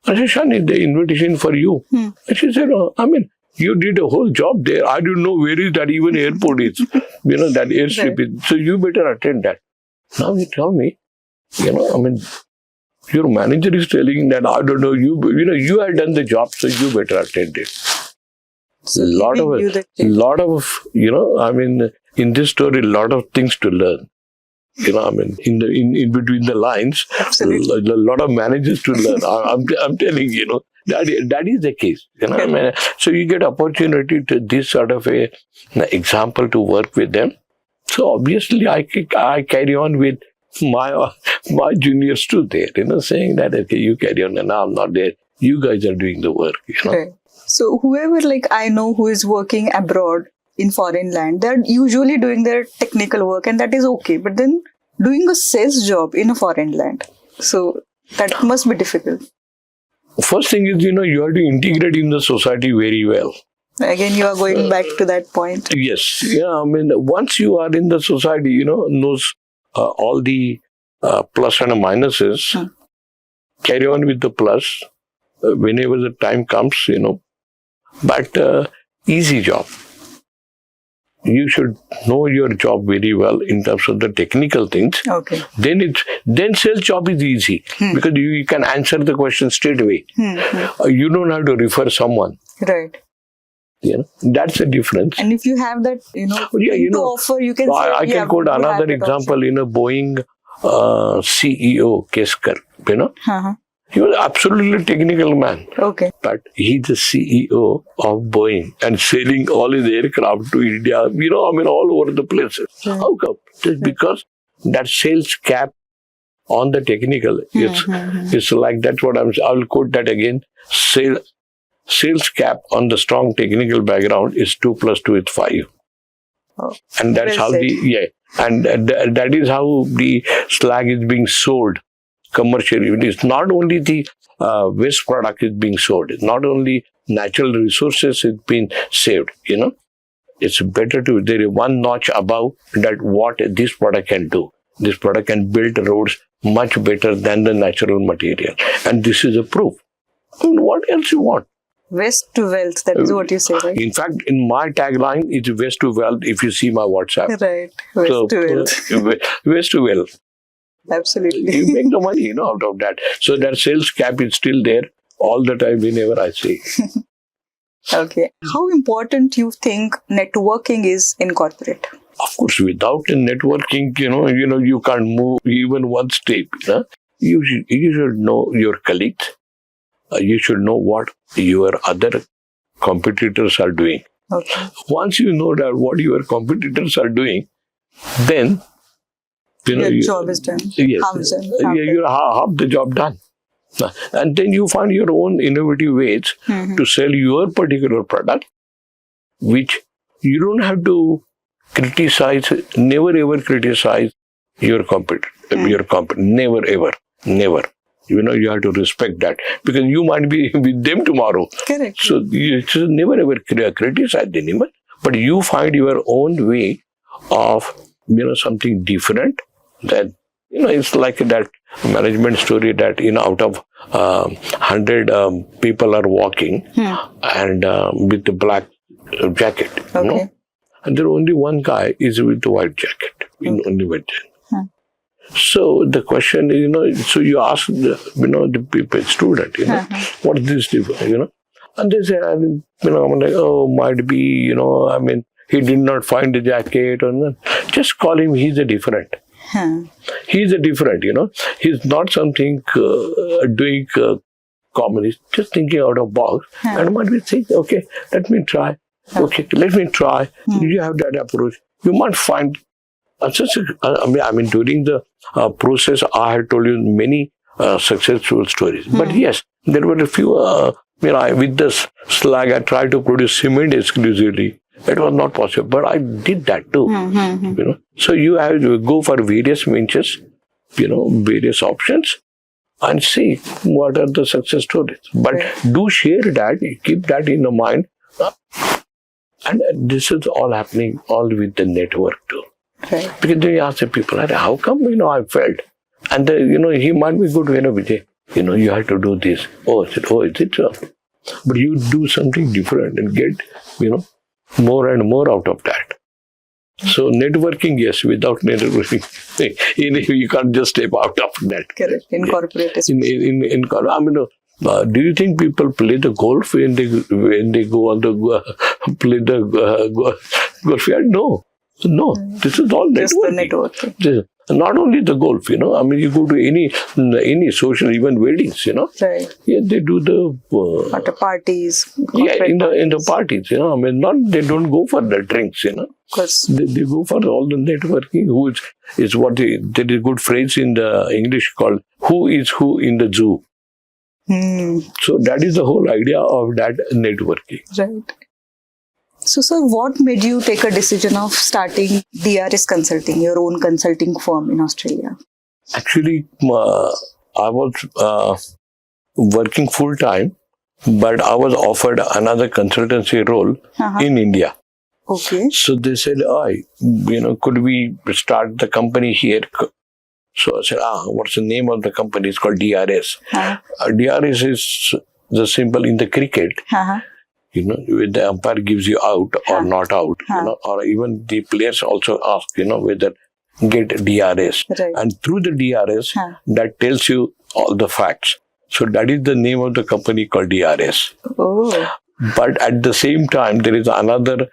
I said, Shani, the invitation for you. And she said, you did a whole job there. I don't know where is that even airport is. That airstrip is. So you better attend that. Now you tell me, your manager is telling that, I don't know, you have done the job, so you better attend it. So lot of, in this story, a lot of things to learn. In between the lines, absolutely. A lot of managers to learn. I'm telling you, that is the case. So you get opportunity to this sort of a example to work with them. So obviously, I carry on with my juniors too there, saying that, okay, you carry on and I'm not there. You guys are doing the work, Okay. So whoever I know who is working abroad in foreign land, they're usually doing their technical work and that is okay. But then doing a sales job in a foreign land, so that must be difficult. First thing is, you have to integrate in the society very well. Again, you are going back to that point. Yes. Once you are in the society, knows all the plus and minuses, carry on with the plus whenever the time comes, but easy job. you should know your job very well in terms of the technical things. Okay. Then sales job is easy because you can answer the question straight away. You don't have to refer someone. Right. That's the difference. And if you have that, to offer, you can say, I can quote another example, Boeing CEO, Keskar, He was absolutely technical man. Okay. But he's the CEO of Boeing and selling all his aircraft to India, all over the places. Right. How come? Just because that sales cap on the technical is like, that's what I'll quote that again. Sales cap on the strong technical background is 2 + 2 is 5. Oh, and that's well how said. that is how the slag is being sold commercially. It is not only the waste product is being sold, it's not only natural resources is being saved, It's better there is one notch above that what this product can do. This product can build roads much better than the natural material. And this is a proof. What else you want? Waste to wealth, that is what you say, right? In fact, in my tagline, it's waste to wealth if you see my WhatsApp. Right. Waste to wealth. Waste to wealth. Absolutely. You make the money, out of that. So that sales cap is still there all the time whenever I say. Okay. How important you think networking is in corporate? Of course, without networking, you can't move even one step. You should know your colleagues. You should know what your other competitors are doing. Okay. Once you know that what your competitors are doing, then your job is done. Yes, you're half the job done. And then you find your own innovative ways to sell your particular product, which you don't have to criticize, never ever criticize your competitor. Never ever. You have to respect that because you might be with them tomorrow. Correct. So you should never ever criticize anyone, but you find your own way of something different. That it's like that management story that out of 100 people are walking and with the black jacket, Okay. and there only one guy is with the white jacket, only with them. So the question is, so you ask the people, student, what is this difference, and they say, I'm like, oh, might be, he did not find the jacket or not. Just call him, he's a different. He's a different, he's not something doing common. He's just thinking out of box and might be thinking, okay, let me try. Okay, let me try. You have that approach. You might find during the process, I had told you many successful stories. But yes, there were a few, with this slag, I tried to produce cement exclusively. It was not possible, but I did that too. So you have to go for various ventures, various options, and see what are the success stories. But do share that, keep that in the mind. And this is all happening all with the network too. Right. Because then you ask the people, how come, I failed? And, he might be good, Vijay. You have to do this. Is it so? But you do something different and get, more and more out of that. So networking, yes, without networking, you can't just step out of that. Correct. Incorporate. Do you think people play the golf when they go on the play the golf yard? No, this is all networking. Just the networking. Not only the golf, you go to any social, even weddings, Right. Yeah, they do the at the parties. in the parties, they don't go for the drinks, They go for all the networking. Who is what there is a good phrase in the English called "who is who in the zoo." So that is the whole idea of that networking. Right. So, sir, what made you take a decision of starting DRS Consulting, your own consulting firm in Australia? Actually, I was working full time, but I was offered another consultancy role in India. Okay. So they said, could we start the company here? So I said, what's the name of the company? It's called DRS. DRS is the symbol in the cricket. whether the umpire gives you out or not out, or even the players also ask, whether get DRS. Right. And through the DRS, that tells you all the facts. So that is the name of the company called DRS. Oh. But at the same time, there is another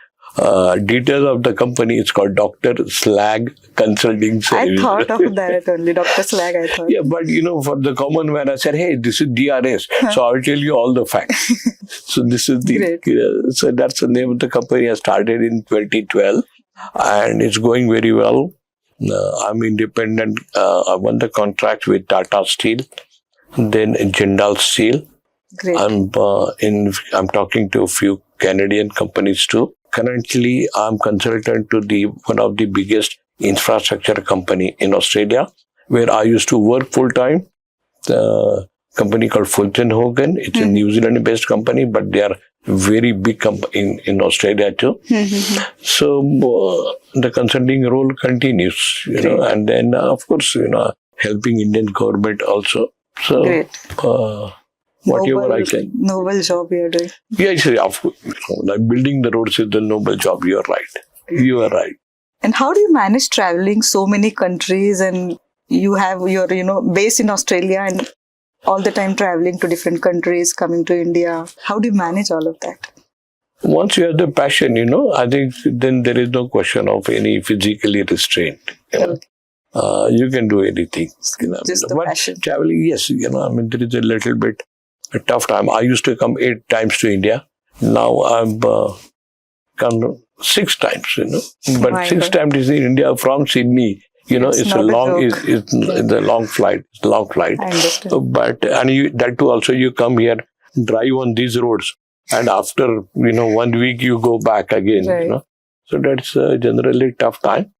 detail of the company. It's called Dr. Slag Consulting Service. I thought of that only, Dr. Slag, I thought. Yeah, but for the common man, I said, hey, this is DRS. So I'll tell you all the facts. So this is so that's the name of the company. I started in 2012 and it's going very well. I'm independent. I won the contract with Tata Steel, then Jindal Steel. Great. I'm talking to a few Canadian companies too. Currently, I'm consultant to one of the biggest infrastructure company in Australia, where I used to work full time. The company called Fulton Hogan. It's a New Zealand-based company, but they are very big in Australia too. So the consulting role continues, and then of course, helping Indian government also. So. Great. Whatever I can. Noble job you're doing. Yes, of course. Like building the roads is the noble job. You are right. You are right. And how do you manage traveling so many countries, and you have your, base in Australia and all the time traveling to different countries, coming to India? How do you manage all of that? Once you have the passion, I think then there is no question of any physically restraint. You can do anything. Just the passion. Traveling, yes, there is a little bit a tough time. I used to come 8 times to India. Now I'm come 6 times, But 6 times is in India from Sydney. It's a long, it's a long flight. It's a long flight. I understand. That too also you come here, drive on these roads, and after 1 week you go back again. Right. So that's generally tough time.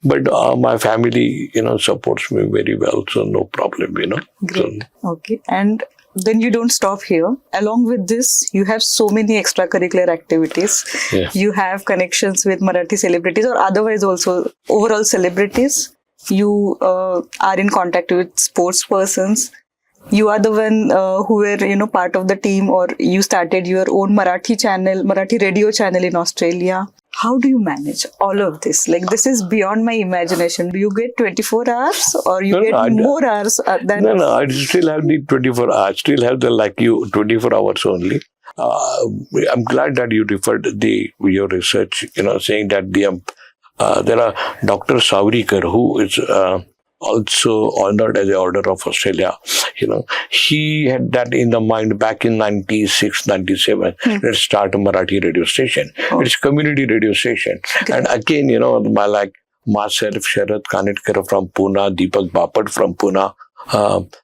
But my family, supports me very well, so no problem, Great. Okay. And then you don't stop here. Along with this, you have so many extracurricular activities. Yeah. You have connections with Marathi celebrities or otherwise also overall celebrities. You are in contact with sports persons. You are the one who were, part of the team, or you started your own Marathi radio channel in Australia. How do you manage all of this? Like, this is beyond my imagination. Do you get 24 hours or you get more hours than... No, I still have the 24 hours. I still have 24 hours only. I'm glad that you referred your research, saying that there are Dr. Savrikar, who is also honored as the Order of Australia. He had that in the mind back in 96, 97. Let's start a Marathi radio station. It's community radio station. And again, myself, Sharad Kanetkar from Pune, Deepak Bapat from Pune,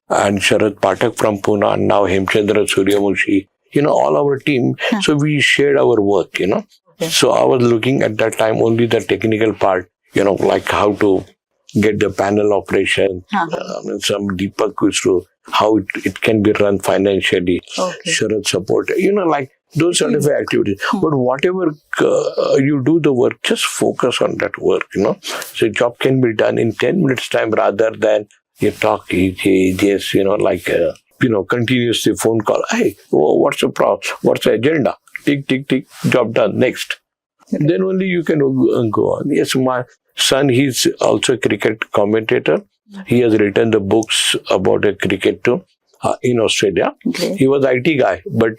and Sharad Pathak from Pune, and now Hemchandra Suryamushi, all our team. So we shared our work, So I was looking at that time only the technical part, like how to get the panel operation, some Deepak used to how it can be run financially, Sharad support, those sort of activities. But whatever you do the work, just focus on that work, So job can be done in 10 minutes time rather than you talk, just, continuously phone call. Hey, what's the problem? What's the agenda? Tick, tick, tick, job done, next. Then only you can go on. Yes, my son, he's also a cricket commentator. He has written the books about cricket too in Australia. Okay. He was IT guy, but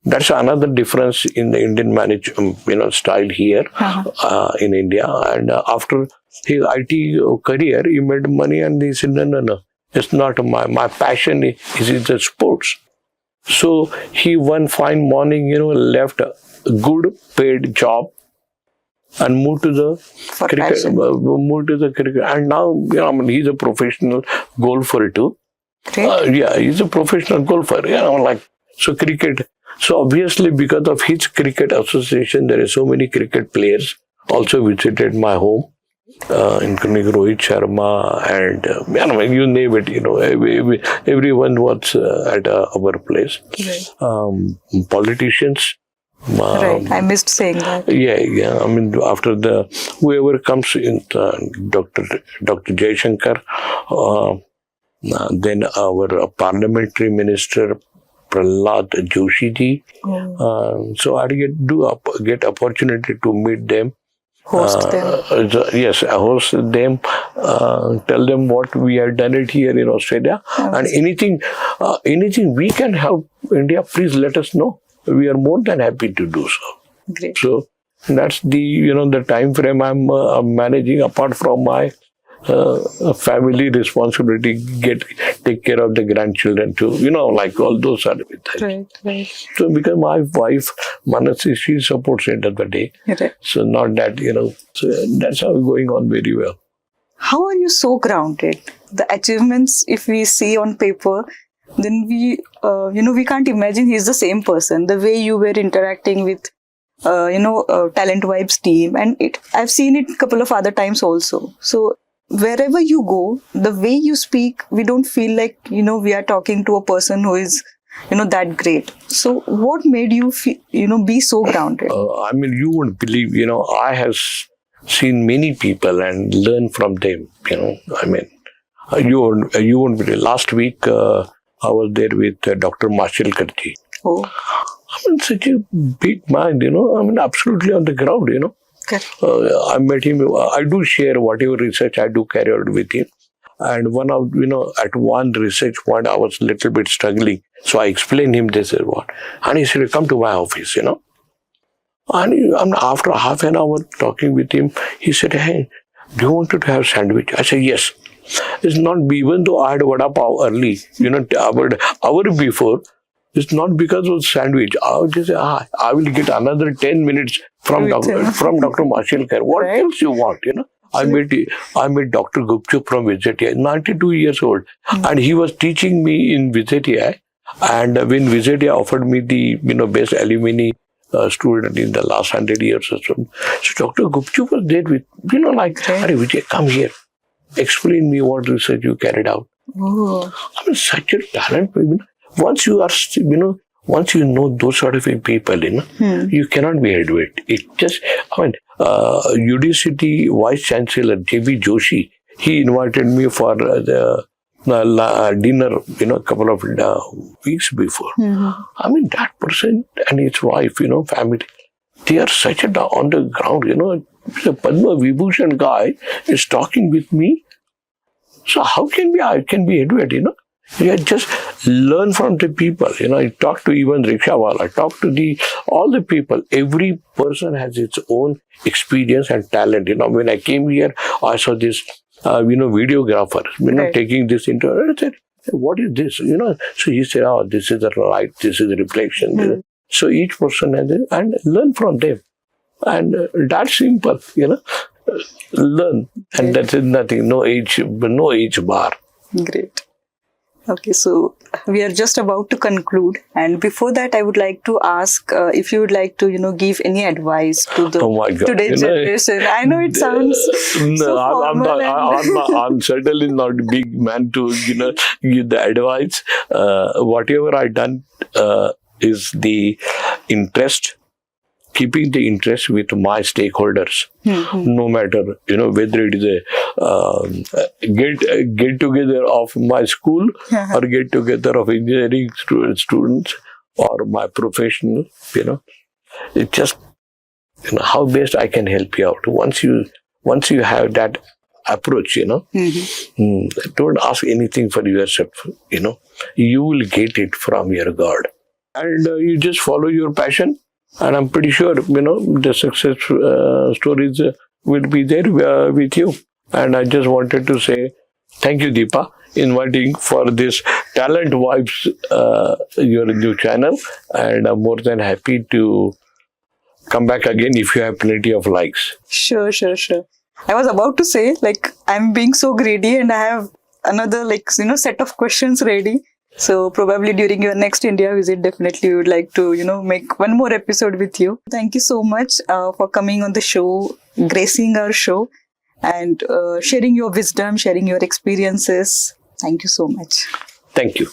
that's another difference in the Indian style here in India. And after his IT career, he made money, and he said, no, it's not my passion is in the sports. So he one fine morning, left a good paid job and moved to the cricket. And now, he's a professional golfer too. He's a professional golfer. So cricket. So obviously, because of his cricket association, there are so many cricket players also visited my home, including Rohit Sharma and you name it. Everyone was at our place. Right. Politicians. Right, I missed saying that. Yeah. After whoever comes in, Dr. Jaishankar, then our parliamentary minister, Prahlad Joshi ji. So I get opportunity to meet them. Host them. Yes, I host them, tell them what we have done it here in Australia, and anything we can help India, please let us know. We are more than happy to do so. Great. So that's the time frame I'm managing, apart from my family responsibility, take care of the grandchildren too, like all those are with that. Right. So because my wife Manasi, she supports end of the day. Right. So not that, so that's how going on very well. How are you so grounded? The achievements, if we see on paper, then we can't imagine he's the same person. The way you were interacting with Talent Vibes team, and I've seen it a couple of other times also. So wherever you go, the way you speak, we don't feel like, we are talking to a person who is, that great. So what made you be so grounded? You wouldn't believe, I have seen many people and learn from them, you wouldn't believe. Last week, I was there with Dr. Marshall Karji. Oh. Such a big mind, absolutely on the ground, Okay. I met him. I do share whatever research I do carry out with him. And at one research point, I was a little bit struggling. So I explained him this is what. And he said, come to my office, And after half an hour talking with him, he said, hey, do you want to have sandwich? I said, yes. It's not, even though I had vada pav early, hour before, it's not because of sandwich. I would just say, I will get another 10 minutes from Dr. Marshall Kar. What else you want, I met Dr. Gupchup from Vijay, 92 years old. And he was teaching me in Vijay. And when Vijay offered me the, best alumni student in the last 100 years or so. So Dr. Gupchup was there with, Hey Vijay, come here. Explain me what research you carried out. Oh. Such a talent, Once you are, once you know those sort of people, you cannot be heavyweight. It just, UDCT Vice Chancellor J.B. Joshi, he invited me for the dinner, a couple of weeks before. That person and his wife, family, they are such a on the ground, the Padma Vibhushan guy is talking with me. So how can I can be heavyweight, You just learn from the people. I talk to even Rickshawala, talk to all the people. Every person has its own experience and talent. When I came here, I saw this, videographer, taking this into. I said, what is this? So he said, this is the light, this is the reflection. So each person has it, and learn from them. And that's simple, learn. And that is nothing, no age bar. Great. Okay, so we are just about to conclude, and before that, I would like to ask if you would like to, give any advice to the today's generation. I know it sounds so formal. I'm certainly not a big man to give the advice. Whatever I done is the interest. Keeping the interest with my stakeholders, no matter whether it is a get together of my school or get together of engineering students or my professional, it's just how best I can help you out. Once you have that approach, don't ask anything for yourself. You will get it from your God, and you just follow your passion. And I'm pretty sure, the success stories will be there with you. And I just wanted to say thank you, Deepa, inviting for this Talent Vibes, your new channel. And I'm more than happy to come back again if you have plenty of likes. Sure. I was about to say, I'm being so greedy and I have another, set of questions ready. So probably during your next India visit, definitely we would like to, make one more episode with you. Thank you so much for coming on the show, gracing our show, and sharing your wisdom, sharing your experiences. Thank you so much. Thank you.